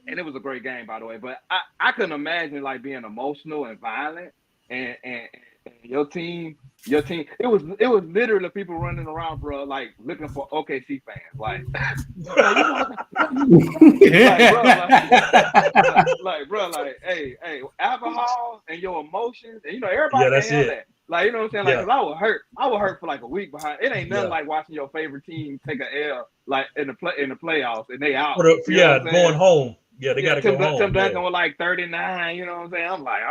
and it was a great game, by the way. But I couldn't imagine like being emotional and violent, and your team. It was literally people running around, bro, like looking for OKC fans, like, hey, alcohol and your emotions, and everybody can have that. Like, you know what I'm saying? Like, 'cause I would hurt for like a week behind. It ain't nothing like watching your favorite team take an L, like in the playoffs, and they out. Going home. Yeah, they got to go home. Tim Duncan was like 39. You know what I'm saying? I'm like,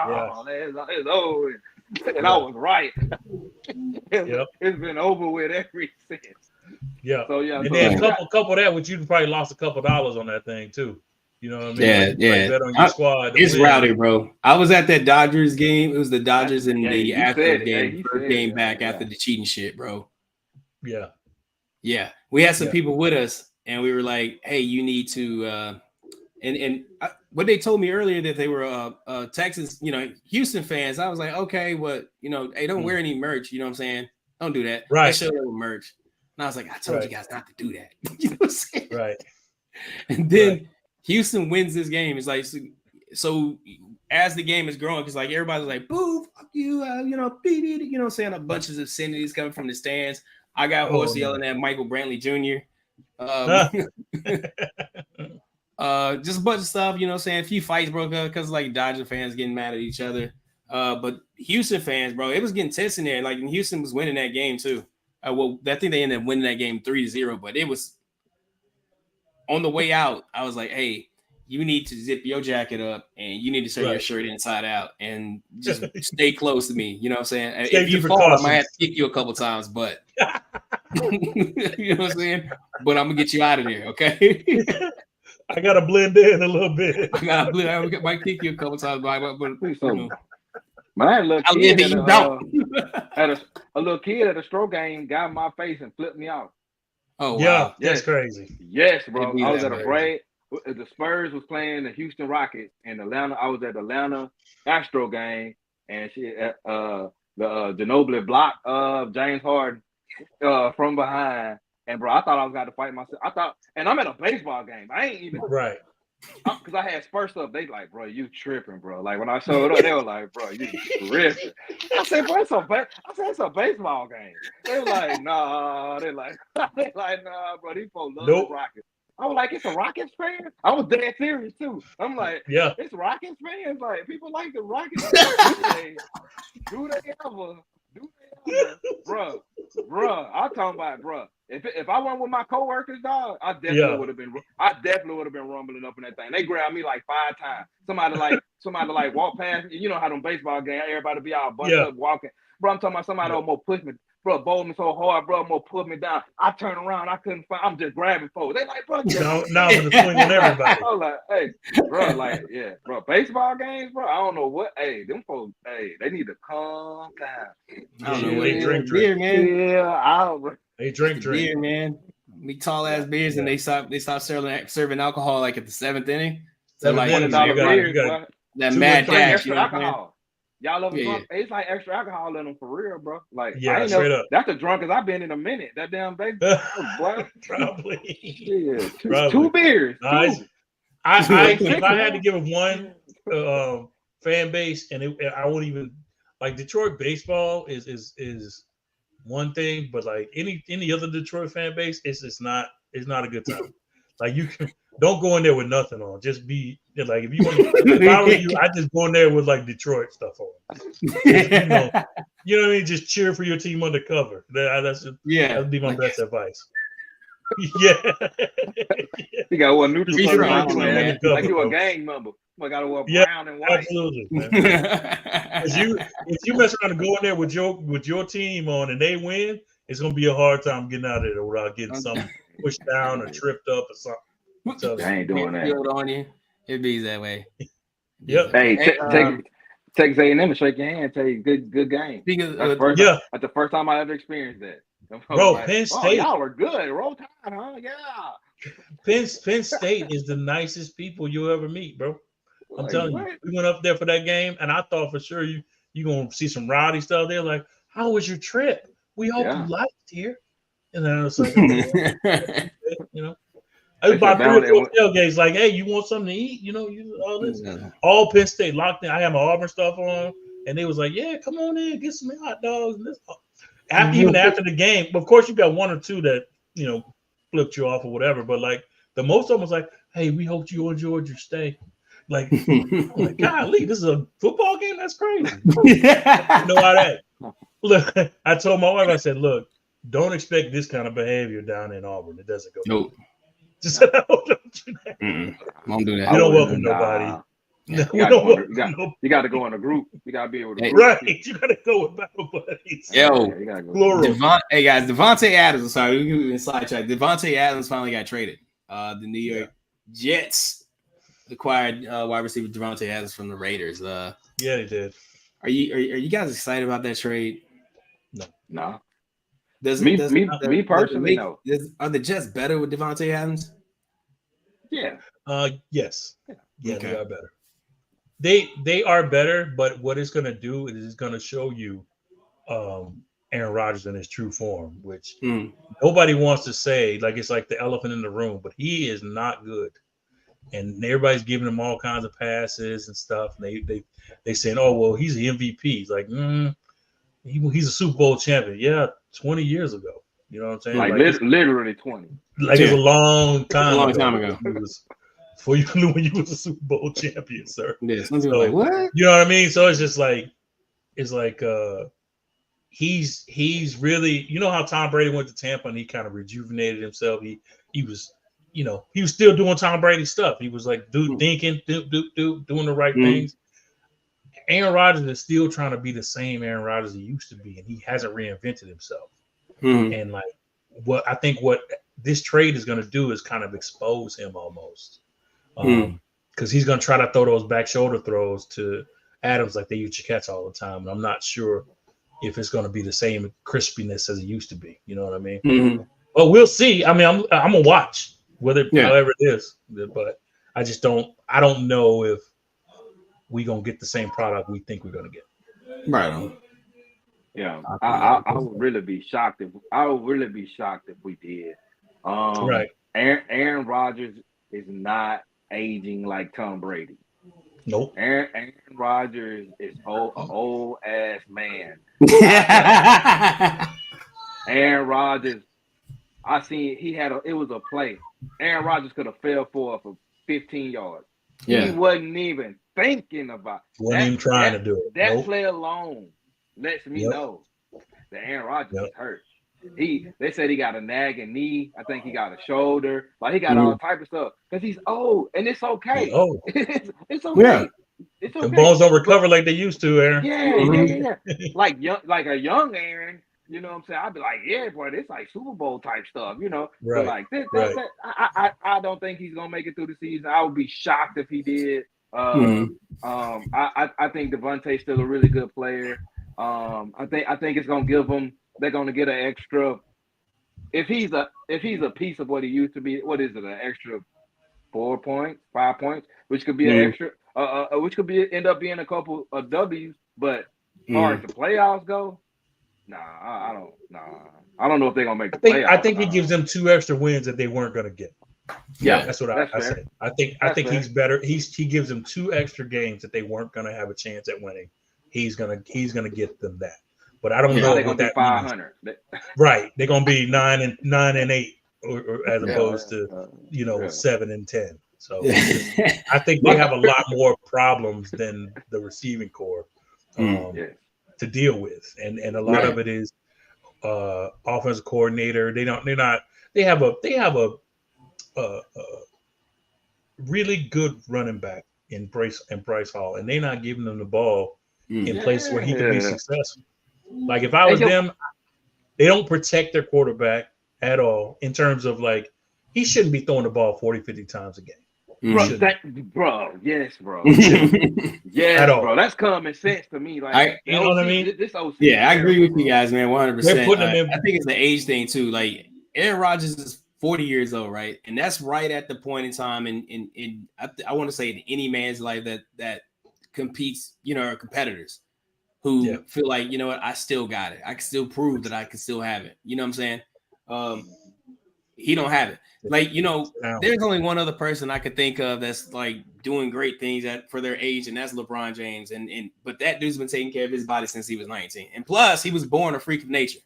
it's over. And I was right. It's been over with ever since. Yeah. So and then a couple of that, which you probably lost a couple of dollars on that thing too. You know what I mean? Yeah. Bet on your squad. It's rowdy, bro. I was at that Dodgers game. It was the Dodgers in the after game, first game back after the cheating shit, bro. Yeah. Yeah. We had some people with us, and we were like, "Hey, you need to." What they told me earlier that they were Texas, Houston fans. I was like, okay, what, hey, don't wear any merch. You know what I'm saying? Don't do that. Right. I showed them merch. And I was like, I told you guys not to do that. You know what I'm saying? Right. And then Houston wins this game. It's like, so as the game is growing, because like everybody's like, boo, fuck you, beat it. You know what I'm saying? A bunch of obscenities coming from the stands. I got horse yelling at Michael Brantley Jr. Just a bunch of stuff, you know what I'm saying? A few fights broke up because like Dodger fans getting mad at each other. But Houston fans, bro, it was getting tense in there. Like Houston was winning that game too. I think they ended up winning that game 3-0, but it was on the way out. I was like, hey, you need to zip your jacket up and you need to turn your shirt inside out and just stay close to me. You know what I'm saying? If you fall, I might have to kick you a couple times, but you know what I'm saying? But I'm gonna get you out of there, okay? I gotta blend in a little bit. I might kick you a couple times, but Man, I had a little kid a little kid at a stroke game got in my face and flipped me out. Oh, wow. Yeah, that's crazy. Yes, bro. I was at a break. The Spurs was playing the Houston Rockets in Atlanta. I was at the Atlanta Astro game, and the Ginobili blocked James Harden from behind. And bro, I thought I was going to fight myself. And I'm at a baseball game. I ain't even right. Because I had Spurs stuff. They like, bro, you tripping, bro. Like when I showed up, they were like, bro, you tripping. I said, bro, it's a baseball game. They were like, nah. They like, nah, bro. These folks love the Rockets. I was like, it's a Rockets fan. I was dead serious too. I'm like, Yeah. it's Rockets fans. Like people like the Rockets. Do they ever? Bruh. I'm talking about, bruh. If I went with my coworkers, dog, I definitely would have been rumbling up in that thing. They grabbed me like 5 times. Somebody like walk past. You know how them baseball games, everybody be all bunched up walking. Bro, I'm talking about somebody almost push me. Bro, bowled me so hard, bro, almost put me down. I turn around, I couldn't find. I'm just grabbing folks. They like, bro, now I'm gonna swing on everybody. I was like, hey, bro, bro, baseball games, bro. I don't know what. Hey, them folks, they need to calm down. I don't know what they drink beer, man. Yeah, they drink beer, man. Big tall ass beers, and they stop serving alcohol like at the 7th inning. So like $7 beers, that mad dash, extra alcohol. Y'all ever drunk? It's like extra alcohol in them for real, bro. Like, straight up. That's the drunkest I've been in a minute. That damn baby, boy. Probably. Yeah, two beers. Nice. If I had to give it one fan base, and I won't even like Detroit baseball is one thing, but like any other Detroit fan base, it's not a good time. Like don't go in there with nothing on. Just be like, if you want to, if I were you, I just go in there with like Detroit stuff on. You know what I mean? Just cheer for your team undercover. That'd be my best advice. Yeah. You got one neutral man. Like you a gang member. I got to wear brown and white. Absolutely, man. if you mess around and go in there with your team on and they win, it's gonna be a hard time getting out of there without getting something pushed down or tripped up or something. So, I ain't doing that. On you. It be that way. Yep. Hey, take Zay and them and shake your hand. Tell you good game. That's the first time I ever experienced that. Bro, like, Penn State. Y'all are good. Roll Tide, huh? Yeah. Penn State is the nicest people you'll ever meet, bro. I'm telling you. We went up there for that game, and I thought for sure you gonna see some rowdy stuff there. Like, how was your trip? We hope you liked here. And then I was like, I was about 3 or 4 tailgates. Like, hey, you want something to eat? All this. All Penn State locked in. I had my Auburn stuff on, and they was like, yeah, come on in, get some hot dogs and this. Even after the game, of course, you got 1 or 2 that flipped you off or whatever. But like the most of them was like, "Hey, we hope you enjoyed your stay." Like, I'm like, golly, this is a football game. That's crazy. How that? Look, I told my wife, I said, "Look, don't expect this kind of behavior down in Auburn. It doesn't go." Nope. Just don't do that. Won't do that. We don't welcome nobody. You got to go in a group. You got to be able to. Right. You got to go with battle buddies. Yo, go. Hey guys, Devontae Adams. Sorry, we can sidetrack. Devontae Adams finally got traded. The New York Jets acquired wide receiver Devontae Adams from the Raiders. Yeah, they did. Are you guys excited about that trade? No. Me personally, no. Are the Jets better with Devontae Adams? Yeah. Yes. Yeah, okay. They are better. They are better, but what it's going to do is it's going to show you Aaron Rodgers in his true form, which nobody wants to say. Like, it's like the elephant in the room, but he is not good. And everybody's giving him all kinds of passes and stuff. And they saying, "Oh, well, he's the MVP." He's like, he's a Super Bowl champion. Yeah, 20 years ago. You know what I'm saying? Like literally 20. Like it's a long time. A long time ago. Before you knew when you was a Super Bowl champion, sir. Yeah, some people like, what? You know what I mean? So it's just like, he's really, how Tom Brady went to Tampa and he kind of rejuvenated himself. He was, he was still doing Tom Brady stuff. He was like thinking, doing the right things. Aaron Rodgers is still trying to be the same Aaron Rodgers he used to be, and he hasn't reinvented himself. And like, what I think what this trade is going to do is kind of expose him almost. Because he's going to try to throw those back shoulder throws to Adams like they used to catch all the time. And I'm not sure if it's going to be the same crispiness as it used to be. You know what I mean? But we'll see. I mean, I'm going to watch however it is. But I don't know if we're going to get the same product we think we're going to get. Right on. Yeah, I would really be shocked if we did. Right. Aaron Rodgers is not aging like Tom Brady. Nope. Aaron Rodgers is old ass man. Aaron Rodgers I seen it was a play. Aaron Rodgers could have fell for 15 yards. Yeah. He wasn't even thinking about wasn't even trying to do it. That play alone lets me know that Aaron Rodgers is hurt. They said he got a nagging knee. I think he got a shoulder. Like he got all type of stuff because he's old, and it's okay. It's okay. Yeah. It's okay. The bones don't recover like they used to, Aaron. Yeah. Like a young Aaron. You know what I'm saying? I'd be like, yeah, boy, this like Super Bowl type stuff, you know. Right. But like I don't think he's gonna make it through the season. I would be shocked if he did. I think Devontae's still a really good player. I think it's gonna give them. They're gonna get an extra. If he's a piece of what he used to be, what is it? An extra 4 points, 5 points, which could be an extra. Which could end up being a couple of W's. But as far as the playoffs go. I don't know if they're gonna make the playoffs. I think he gives them 2 extra wins that they weren't gonna get. Yeah, that's what I said. I think he's better. He gives them 2 extra games that they weren't gonna have a chance at winning. He's gonna get them that. But I don't know what that 500. Means. Right, they're gonna be 9 and 8, or as opposed to 7 and 10. So I think they have a lot more problems than the receiving core. To deal with, and a lot of it is offensive coordinator. They have a really good running back in Bryce Hall, and they're not giving them the ball in place where he can be successful. Like if I was them, they don't protect their quarterback at all in terms of like he shouldn't be throwing the ball 40-50 times a game. Bro, yes, bro. Yes, bro. That's common sense to me. Like, you know what I mean? I agree with you guys, man. 100%. I think it's the age thing too. Like Aaron Rodgers is 40 years old, right? And that's right at the point in time in I want to say in any man's life that competes, are competitors who feel like, you know what, I still got it. I can still prove that I can still have it. You know what I'm saying? He don't have it. Like, there's only one other person I could think of that's like doing great things for their age, and that's LeBron James. But that dude's been taking care of his body since he was 19. And plus, he was born a freak of nature.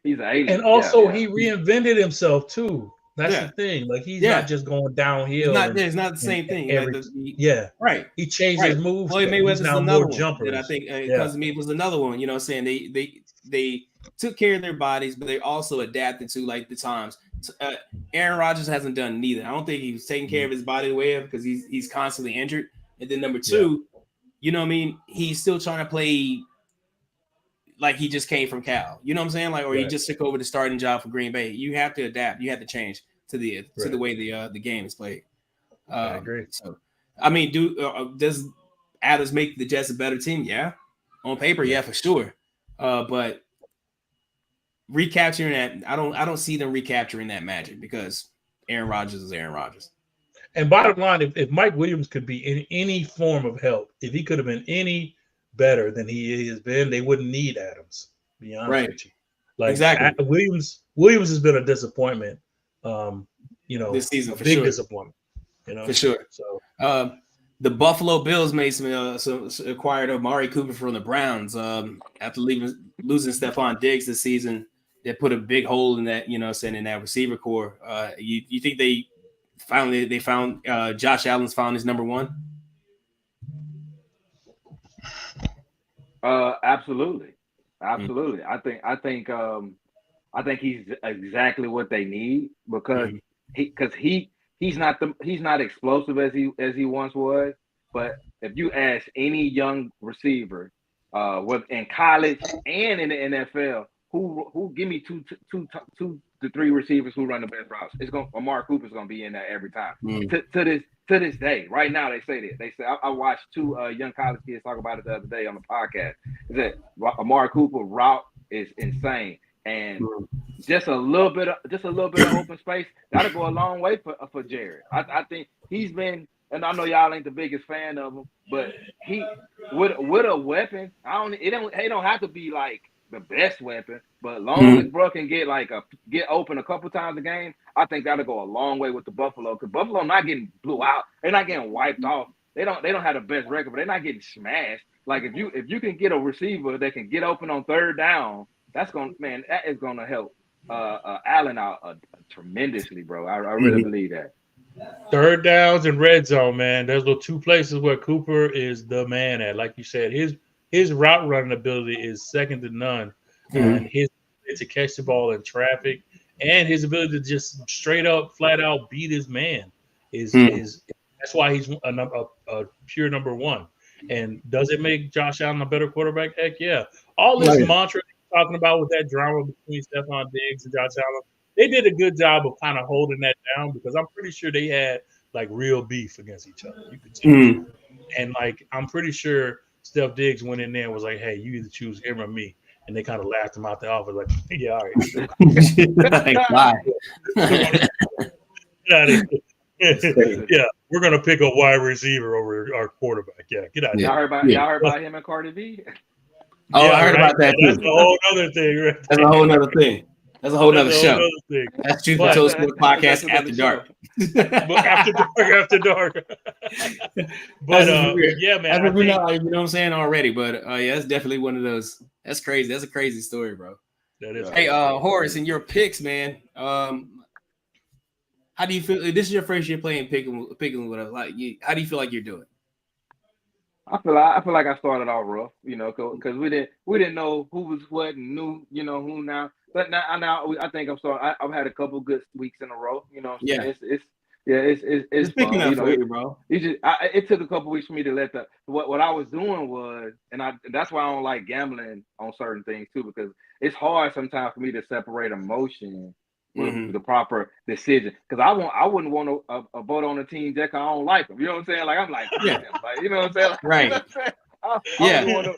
He's an alien. And also, he reinvented himself too. That's the thing. Like he's not just going downhill. It's not the same thing. Right. He changed his moves. Floyd Mayweather's another one that I think Cousin Me was another one. You know, saying they took care of their bodies, but they also adapted to like the times. Aaron Rodgers hasn't done neither. I don't think he was taking care of his body well because he's constantly injured. And then number 2, you know what I mean? He's still trying to play like he just came from Cal. You know what I'm saying? Like, or he just took over the starting job for Green Bay. You have to adapt. You have to change to the way the game is played. I agree. So, I mean, does Adams make the Jets a better team? Yeah, on paper, for sure. But recapturing that, I don't see them recapturing that magic because Aaron Rodgers is Aaron Rodgers. And bottom line, if Mike Williams could be in any form of help, if he could have been any better than he has been, they wouldn't need Adams. To be honest with you, like exactly. Williams has been a disappointment. This season, for big sure. Disappointment. For sure. So the Buffalo Bills made acquired Amari Cooper from the Browns after losing Stephon Diggs this season. They put a big hole in that, in that receiver core. You think they found Josh Allen's found his number 1? Absolutely. I think he's exactly what they need because he's not explosive as he once was. But if you ask any young receiver, in college and in the NFL, who give me two to three receivers who run the best routes, Amari Cooper's gonna be in there every time. To this day, right now they say that. They say I watched 2 young college kids talk about it the other day on the podcast. Is that Amari Cooper route is insane, and just a little bit of open space that'll go a long way for Jared. I think he's been, and I know y'all ain't the biggest fan of him, but he with a weapon. It don't have to be like the best weapon, but long as bro can get open a couple times a game, I think that'll go a long way with the Buffalo. Because Buffalo not getting blew out, they're not getting wiped off. They don't have the best record, but they're not getting smashed. Like if you can get a receiver that can get open on third down, that is gonna help Allen out tremendously, bro. I really believe that. Third downs and red zone, man. There's the two places where Cooper is the man at. Like you said, his route running ability is second to none, and his ability to catch the ball in traffic and his ability to just straight up, flat out beat his man is that's why he's a pure number one. And does it make Josh Allen a better quarterback? Heck yeah. All this mantra talking about with that drama between Stephon Diggs and Josh Allen, they did a good job of kind of holding that down because I'm pretty sure they had like real beef against each other. You could tell. And like I'm pretty sure Steph Diggs went in there and was like, "Hey, you either choose him or me," and they kind of laughed him out the office, like, "Yeah, all right." Yeah, we're gonna pick a wide receiver over our quarterback. Yeah, get out. Y'all heard about him and Cardi B? Oh, yeah, I heard about that too. That's a whole other thing. Right? That's a whole other thing. That's a whole other show. That's Truth Be Told Sports Podcast After Dark. After dark. But yeah, man. You know what I'm saying already. But yeah, that's definitely one of those. That's crazy. That's a crazy story, bro. That is. Hey, Horace, in your picks, man. How do you feel? This is your first year playing picking with us. Like, how do you feel like you're doing? I feel like I started off rough, you know, because we didn't know who was what and knew, you know, who now. But now I think I'm starting. I've had a couple good weeks in a row, you know. Yeah, it's picking fun, up you know, for you, bro. It took a couple weeks for me to let what I was doing was, and that's why I don't like gambling on certain things too, because it's hard sometimes for me to separate emotion with the proper decision, because I wouldn't want a vote on a team just because I don't like them. You know what I'm saying? Like I'm like, yeah, like, you know what I'm saying? Like, right. You know what I'm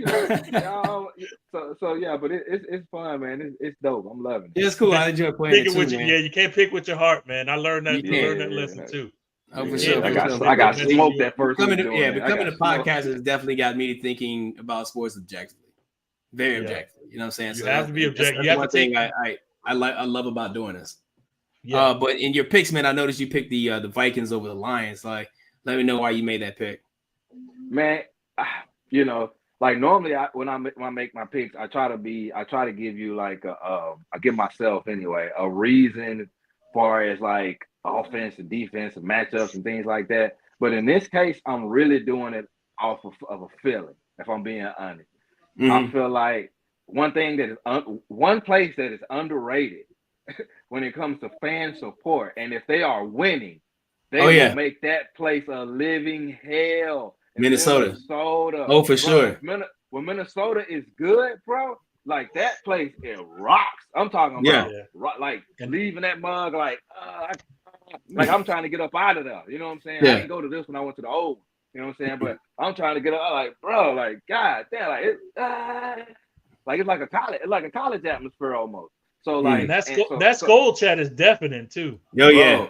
saying? So yeah, but it's fun, man. It's dope. I'm loving it. It's cool. I enjoy playing it too, man. Yeah, you can't pick with your heart, man. I learned that. Learned that lesson too. Oh, for sure. I got smoked that first week. Becoming a podcaster has definitely got me thinking about sports objectively. Very objectively. You know what I'm saying? You have to be objective. You have to think I love about doing this. Yeah. But in your picks, man, I noticed you picked the Vikings over the Lions. Like, let me know why you made that pick. Man, you know, like normally when I make my picks, I try to give you like I give myself anyway a reason as far as like offense and defense and matchups and things like that. But in this case, I'm really doing it off of a feeling. If I'm being honest, I feel like one place that is underrated when it comes to fan support, and if they are winning, they will make that place a living hell. Minnesota. Oh, for sure. When Minnesota is good, bro, like that place, it rocks. I'm talking about like leaving that mug like I'm trying to get up out of there. You know what I'm saying? I didn't go to this when I went to the old. You know what I'm saying? But I'm trying to get up like, bro, like God damn, like it's like a college atmosphere almost. So like that Skull chat is deafening too. Yo, yeah.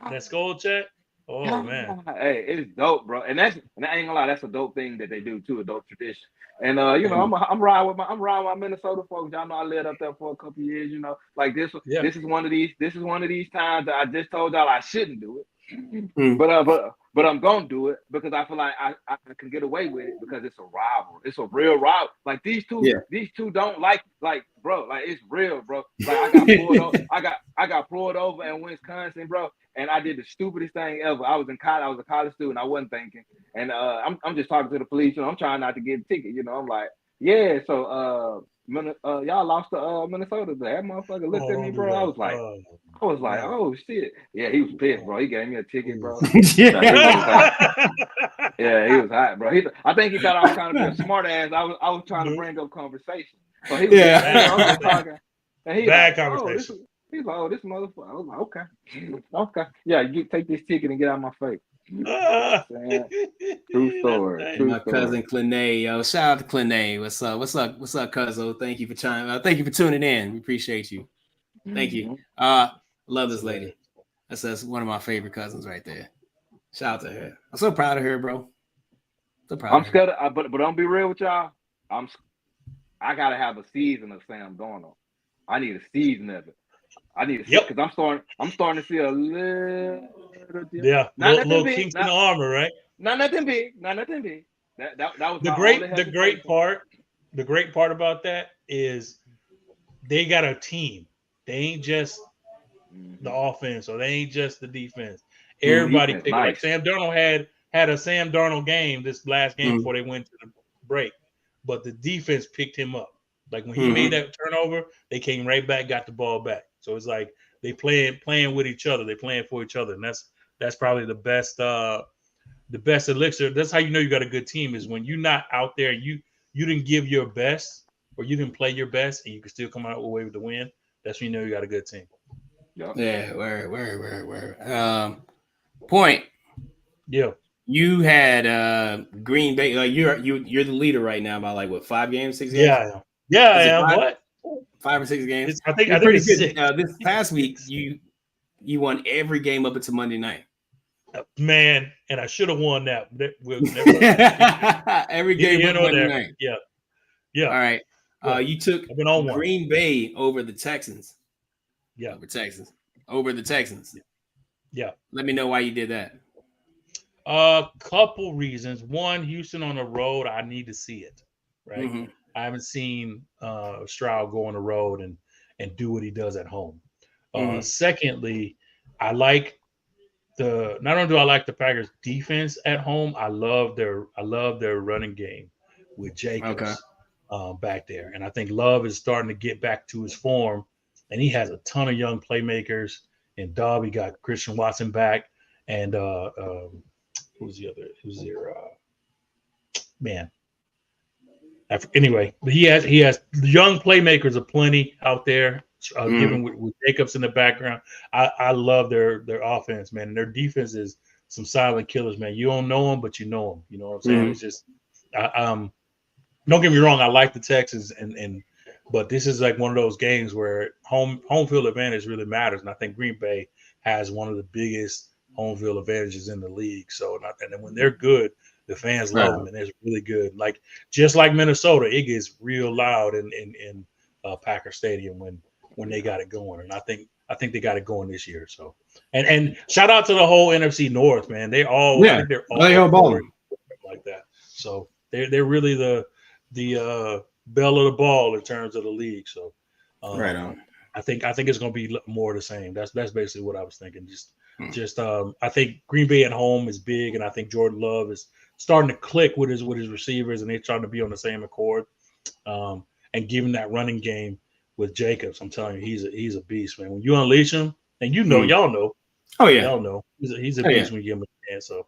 That Skull chat. Oh man, hey, it's dope, bro, and I ain't gonna lie, that's a dope thing that they do too, a dope tradition. And you know, I'm riding with my Minnesota folks. Y'all know I lived up there for a couple years. You know, like this is one of these times that I just told y'all I shouldn't do it, but I'm gonna do it because I feel like I can get away with it because it's a rival. It's a real rival. Like these two don't like bro. Like it's real, bro. Like I got pulled over in Wisconsin, bro. And I did the stupidest thing ever. I was a college student. I wasn't thinking. And I'm just talking to the police. You know, I'm trying not to get a ticket. You know, I'm like, yeah. So y'all lost to Minnesota. That motherfucker looked at me, bro. I was like, oh shit. Yeah, he was pissed, bro. He gave me a ticket, bro. Yeah, he was hot, bro. I think he thought I was trying to be a smart ass. I was trying to bring up conversation. So he was just talking. And he bad conversation. He's like, oh, this motherfucker. I was like, okay. Yeah, you take this ticket and get out of my face. True story. My cousin Clinay, yo. Shout out to Clinay. What's up, cousin? Thank you for thank you for tuning in. We appreciate you. Thank you. Love this lady. That's one of my favorite cousins right there. Shout out to her. I'm so proud of her, bro. So proud. I'm scared of, but don't be real with y'all. I gotta have a season of Sam Darnold. I need a season of it. I need to see because I'm starting to see a little little kinks in the armor, right? Not nothing big. That was the great part. The great part about that is they got a team. They ain't just the offense, or they ain't just the defense. Everybody picked like Sam Darnold had a Sam Darnold game this last game before they went to the break, but the defense picked him up. Like when he made that turnover, they came right back, got the ball back. So it's like they playing with each other, they playing for each other, and that's probably the best elixir. That's how you know you got a good team, is when you're not out there, you didn't give your best, or you didn't play your best, and you can still come out away with the win. That's when you know you got a good team. Yep. Yeah, where. Point. Yeah. You had Green Bay. You're the leader right now by like what, 5 games, 6 games? Yeah, I am. What? 5 or 6 games. I think it's good. This past week, you won every game up until Monday night. Man, and I should have won that. We'll never every game up Monday night. Yeah. All right. You took Green Bay over the Texans. Yeah. Over the Texans. Yeah. Let me know why you did that. A couple reasons. One, Houston on the road, I need to see it. Right. I haven't seen Stroud go on the road and do what he does at home. Secondly, not only do I like the Packers defense at home, I love their running game with Jacobs back there. And I think Love is starting to get back to his form, and he has a ton of young playmakers. And Dobby got Christian Watson back, and who's their man? Anyway, he has young playmakers aplenty out there. Given with Jacobs in the background, I love their offense, man. And their defense is some silent killers, man. You don't know them, but you know them. You know what I'm saying? It's just, don't get me wrong. I like the Texans, but this is like one of those games where home field advantage really matters, and I think Green Bay has one of the biggest home field advantages in the league. So, and when they're good, the fans love them, and it's really good. Like just like Minnesota, it gets real loud in Packer Stadium when they got it going, and I think they got it going this year. So, and shout out to the whole NFC North, man. I think they're all balling like that. So they're really the bell of the ball in terms of the league. So, right on. I think it's going to be more of the same. That's basically what I was thinking. I think Green Bay at home is big, and I think Jordan Love is starting to click with his receivers, and they're trying to be on the same accord. And given that running game with Jacobs, I'm telling you, he's a beast, man. When you unleash him, and y'all know. Oh yeah, y'all know he's a beast when you give him a chance. So,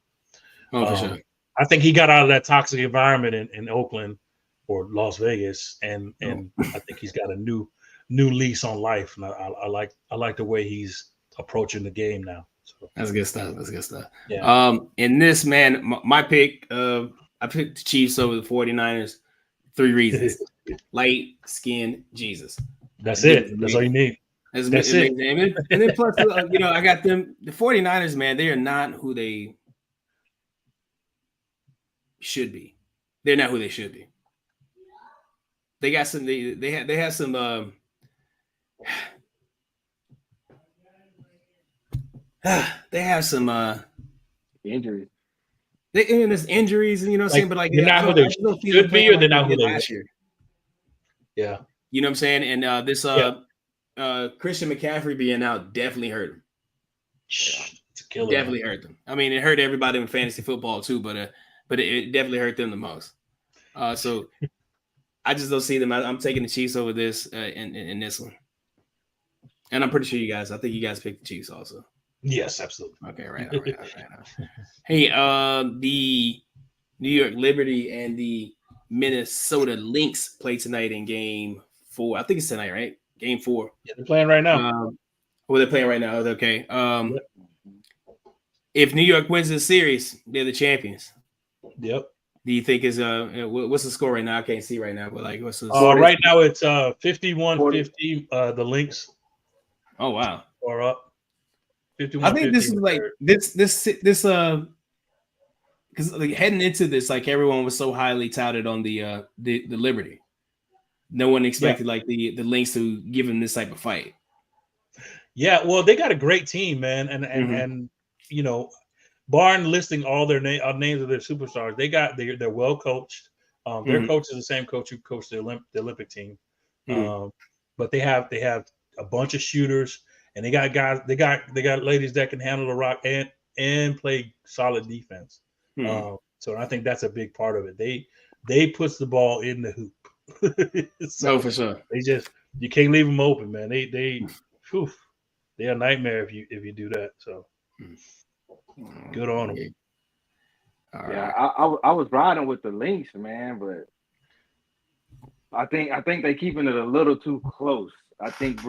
for sure. I think he got out of that toxic environment in Oakland or Las Vegas, and I think he's got a new lease on life, and I like the way he's approaching the game now. So. That's good stuff. Yeah. In this, man, my pick, I picked the Chiefs over the 49ers. 3 reasons. Light skin Jesus. That's it. That's all you need. That's it. And then plus, I got them. The 49ers, man, they are not who they should be. They're not who they should be. They got some. They have some. They have some injuries. There's injuries, and you know what I'm saying, but like they're not who they should be, or they're not who they last year. Yeah, you know what I'm saying, and this Christian McCaffrey being out definitely hurt him. Definitely hurt them. I mean, it hurt everybody in fantasy football too, but it definitely hurt them the most. So I just don't see them. I'm taking the Chiefs over this in this one, and I'm pretty sure I think you guys picked the Chiefs also. Yes, absolutely. Okay, right. Hey, the New York Liberty and the Minnesota Lynx play tonight in Game 4. I think it's tonight, right? Game 4. Yeah, they're playing right now. They're playing right now. Okay. If New York wins this series, they're the champions. Yep. Do you think what's the score right now? I can't see right now, but like what's the score? Right now it's 51-50. The Lynx. Oh wow. Are up. I think this is like this because like heading into this, like everyone was so highly touted on the Liberty. No one expected like the Lynx to give them this type of fight. Yeah, well, they got a great team, man, and barring listing all their names of their superstars, they're well coached. Their coach is the same coach who coached the Olympic team. but they have a bunch of shooters, and they got guys. They got ladies that can handle the rock and play solid defense. So I think that's a big part of it. They puts the ball in the hoop. So for sure. You can't leave them open, man. They're a nightmare if you do that. So good on them. Yeah, I was riding with the Lynx, man, but I think they keeping it a little too close. I think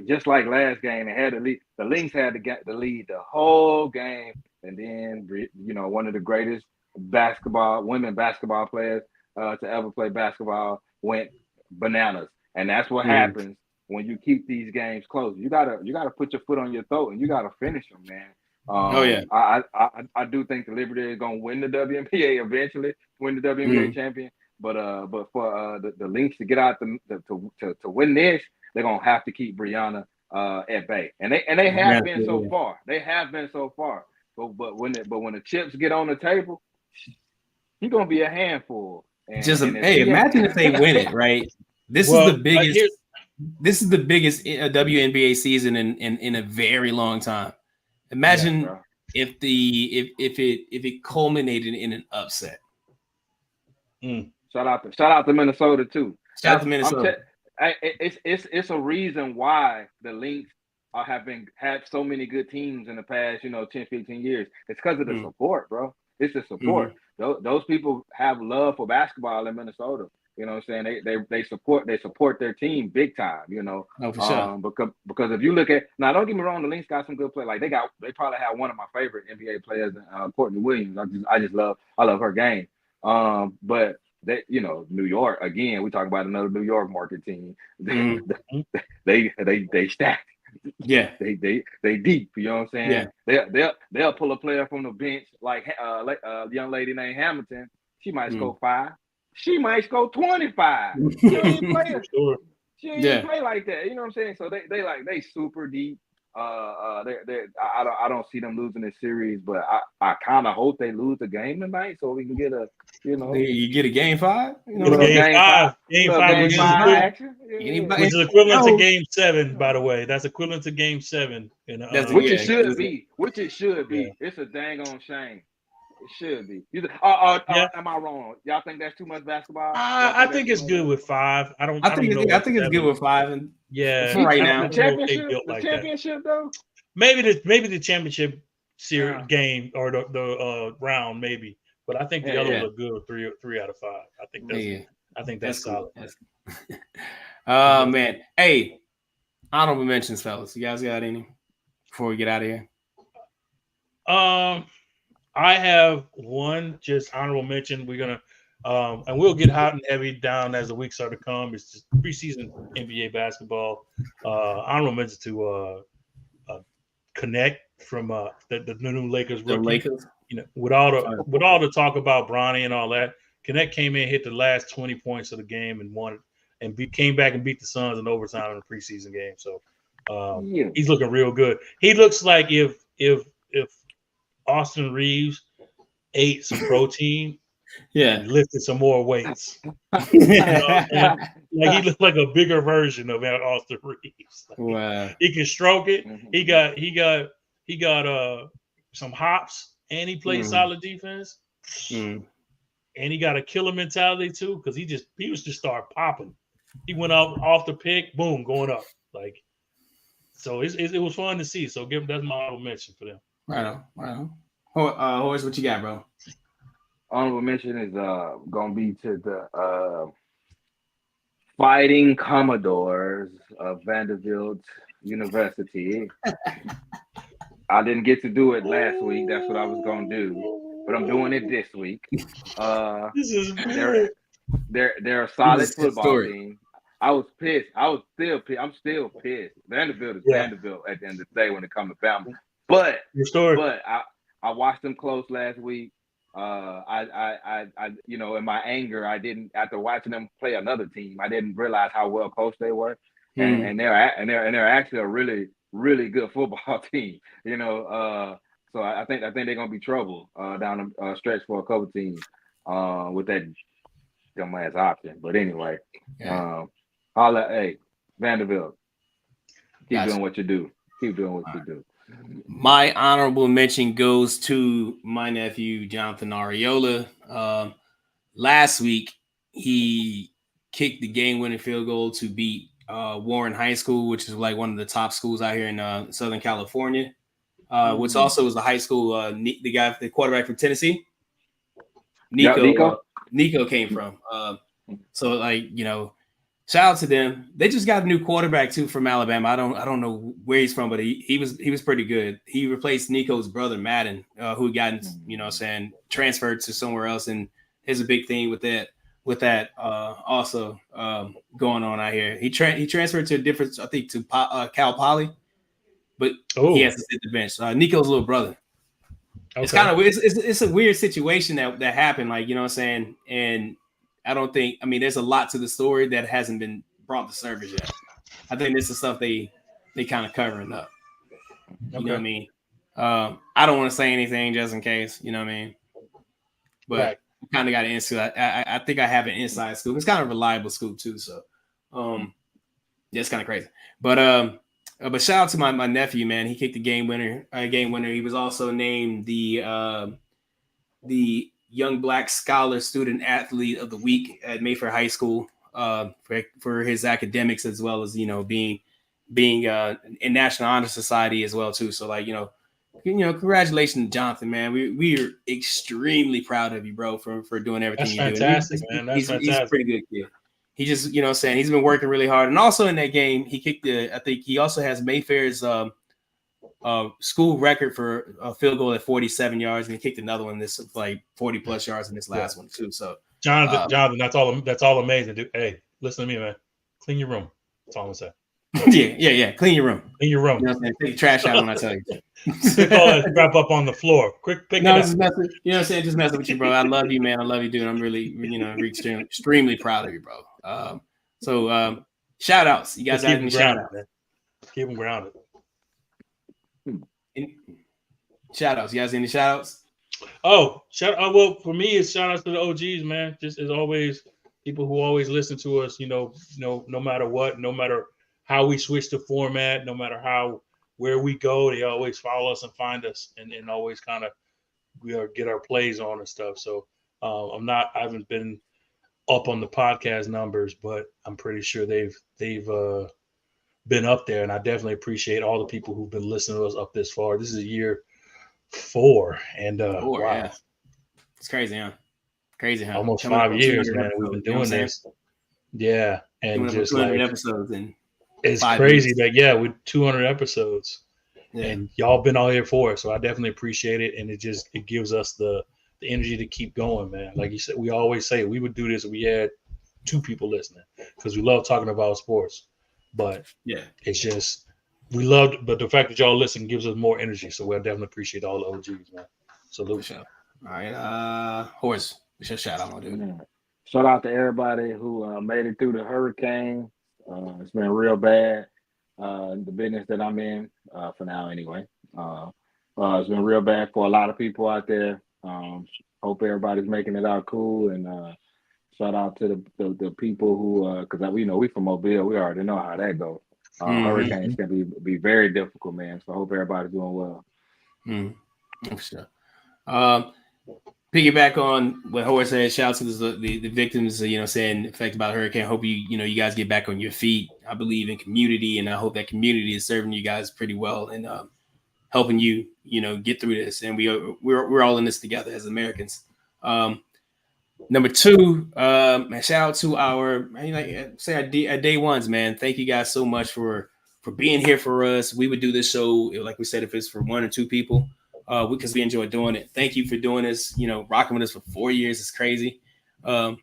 just like last game, they had the lead. The Lynx had to get the lead the whole game, and then one of the greatest women basketball players to ever play basketball went bananas, and that's what happens when you keep these games close. You gotta put your foot on your throat and you gotta finish them, man. I do think the Liberty is gonna win the WNBA eventually, win the WNBA champion. But for the Lynx to get out to win this, they're gonna have to keep Brianna at bay, and they have been so far. They have been so far. But when the chips get on the table, he's gonna be a handful. Imagine if they win it, right? This is the biggest. This is the biggest WNBA season in a very long time. Imagine if it culminated in an upset. Shout out to Minnesota too. Shout out to Minnesota. It's a reason why the Lynx had so many good teams in the past 10, 15 years. It's because of the support, bro. It's the support. Those people have love for basketball in Minnesota. You know what I'm saying? They support their team big time, Oh, for sure. Because if you look at now, don't get me wrong, the Lynx got some good players. Like they probably have one of my favorite NBA players, Courtney Williams. I love her game. But that New York again. We talk about another New York market team. They stacked. Yeah, they deep. You know what I'm saying? Yeah, they'll pull a player from the bench like a young lady named Hamilton. She might score 5. She might score 25. She ain't play. She ain't play like that. You know what I'm saying? So they super deep. I don't see them losing this series, but I kind of hope they lose the game tonight so we can get a you get a game 5. Game five, action. Which is equivalent to game 7, by the way. That's equivalent to game 7. Which it should be. Yeah. It's a dang on shame. It should be. Am I wrong? Y'all think that's too much basketball? I think it's good with 5. I think it's good with 5. And right now. The championship though. Maybe the championship series game or the round maybe, but I think the other ones are good with 3 out of 5. I think that's solid. Oh man, hey, honorable mentions, fellas. You guys got any before we get out of here? I have one just honorable mention. We're gonna and we'll get hot and heavy down as the weeks start to come. It's just preseason NBA basketball. Honorable mention to Connect from the new Lakers rookie. The Lakers. With all the talk about Bronny and all that, Connect came in, hit the last 20 points of the game and won it, and came back and beat the Suns in overtime in the preseason game. So he's looking real good. He looks like if Austin Reeves ate some protein, and lifted some more weights. He looked like a bigger version of Austin Reeves. Wow. He can stroke it. He got some hops, and he played solid defense. And he got a killer mentality too, because he was just start popping. He went off the pick, boom, going up. So it was fun to see. So that's my honorable mention for them. Right on. Horace, what you got, bro? Honorable mention is gonna be to the Fighting Commodores of Vanderbilt University. I didn't get to do it last week. That's what I was gonna do, but I'm doing it this week. This is good. They're a solid football team. I was pissed. I'm still pissed. Vanderbilt is Vanderbilt at the end of the day when it comes to family. But I watched them close last week. I in my anger, I didn't, after watching them play another team, I didn't realize how well coached they were, and they're actually a really, really good football team. So I think they're gonna be trouble down the stretch for a couple teams with that dumbass option. But anyway, hey, Vanderbilt. Keep doing what you do. Keep doing what you do. My honorable mention goes to my nephew, Jonathan Ariola. Last week, he kicked the game-winning field goal to beat Warren High School, which is like one of the top schools out here in Southern California. Which also is the high school, the quarterback from Tennessee. Nico came from. So, like, you know, shout out to them. They just got a new quarterback too from Alabama. I don't know where he's from, but he was pretty good. He replaced Nico's brother Madden, who got transferred to somewhere else, and there's a big thing with that also going on out here. He transferred to a different, I think, to Cal Poly, but he has to sit the bench. Nico's little brother. Okay. It's kind of weird. It's a weird situation that happened, like, you know what I'm saying? And I don't think, I mean, there's a lot to the story that hasn't been brought to surface yet. I think this is stuff they kind of covering up. You know what I mean? I don't want to say anything just in case, you know what I mean? But right. I kind of got an inside. I think I have an inside scoop. It's kind of a reliable scoop too. So, yeah, it's kind of crazy. But shout out to my nephew, man. He kicked the game winner. He was also named the Young Black Scholar Student Athlete of the Week at Mayfair High School for his academics, as well as, you know, being in National Honor Society as well too. So, like, you know, congratulations, Jonathan, man. We are extremely proud of you, bro, for doing everything you're doing. Fantastic, man. That's fantastic. He's a pretty good kid. He just, you know what I'm saying, he's been working really hard. And also in that game, he kicked I think he also has Mayfair's school record for a field goal at 47 yards, and he kicked another one this like 40 plus yards in this last one too. So Jonathan, that's all amazing, dude. Hey, listen to me, man. Clean your room. That's all I'm gonna say. Yeah. Clean your room. Clean your room. You know what I'm saying? Take the trash out when I tell you. Pick all that crap up on the floor. Quick, pick it up. You know what I'm saying? Just messing with you, bro. I love you, man. I love you, dude. I'm really, extremely proud of you, bro. So shout outs. You guys have any shout outs? Keep them grounded. Shout outs. You guys any shout outs? Well, for me, it's shout outs to the OGs, man. Just as always, people who always listen to us, no matter what, no matter how we switch the format, no matter where we go, they always follow us and find us and always kind of get our plays on and stuff. So I haven't been up on the podcast numbers, but I'm pretty sure they've been up there, and I definitely appreciate all the people who've been listening to us up this far. This is year 4, and wow, yeah. It's crazy, huh? Almost 5 years, man. We've been doing this. Yeah, and just like episodes and it's crazy that with 200 episodes, and y'all been all here for it. So I definitely appreciate it, and it gives us the energy to keep going, man. Like you said, we always say we would do this if we had 2 people listening, because we love talking about sports. But it's just but the fact that y'all listen gives us more energy. So we definitely appreciate all the OGs, man. Salute. Sure. All right, Horace, what's your shout out, dude? Shout out to everybody who made it through the hurricane. It's been real bad. The business that I'm in, for now anyway. It's been real bad for a lot of people out there. Hope everybody's making it out cool, and shout out to the people who, because we from Mobile, we already know how that goes. Hurricanes can be very difficult, man. So I hope everybody's doing well. For sure. Piggyback on what Horace said, shout out to the victims, saying affected by the hurricane. Hope you guys get back on your feet. I believe in community, and I hope that community is serving you guys pretty well and helping you, get through this. And we're all in this together as Americans. Number 2, man, shout out to our day ones, man. Thank you guys so much for being here for us. We would do this show, like we said, if it's for 1 or 2 people. Because we enjoy doing it. Thank you for doing this, rocking with us for 4 years. It's crazy. And,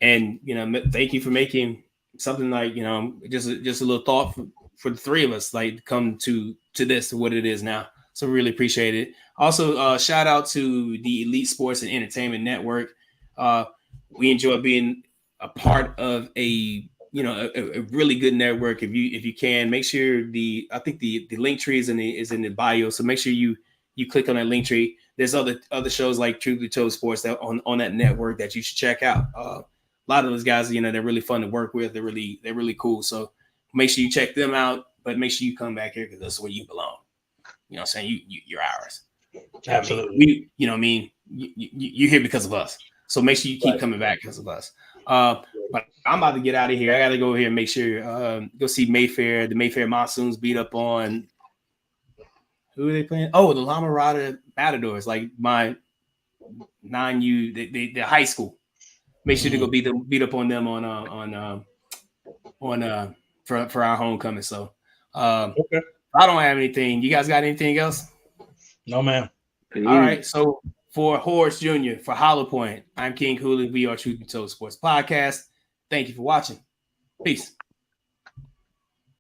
thank you for making something like, just a little thought for the 3 of us, like come to this, to what it is now. So really appreciate it. Also, shout out to the Elite Sports and Entertainment Network. We enjoy being a part of a really good network. If you can, make sure I think the link tree is in the bio. So make sure you click on that link tree. There's other shows like Truly Told Sports that on that network that you should check out. A lot of those guys, they're really fun to work with. They're really cool. So Make sure you check them out, but make sure you come back here because that's where you belong. You know what I'm saying? You're ours. Absolutely. You're here because of us. So make sure you keep coming back because of us. But I'm about to get out of here. I got to go here and make sure go see Mayfair. The Mayfair Monsoons beat up on who are they playing? Oh, the La Mirada Matadors, like my 9U, the high school. Make sure to go beat up on them for our homecoming. So okay. I don't have anything. You guys got anything else? No, man. All right. So for Horace Jr., for Hollow Point, I'm King Cooley. We are Truth Be Told Sports Podcast. Thank you for watching. Peace.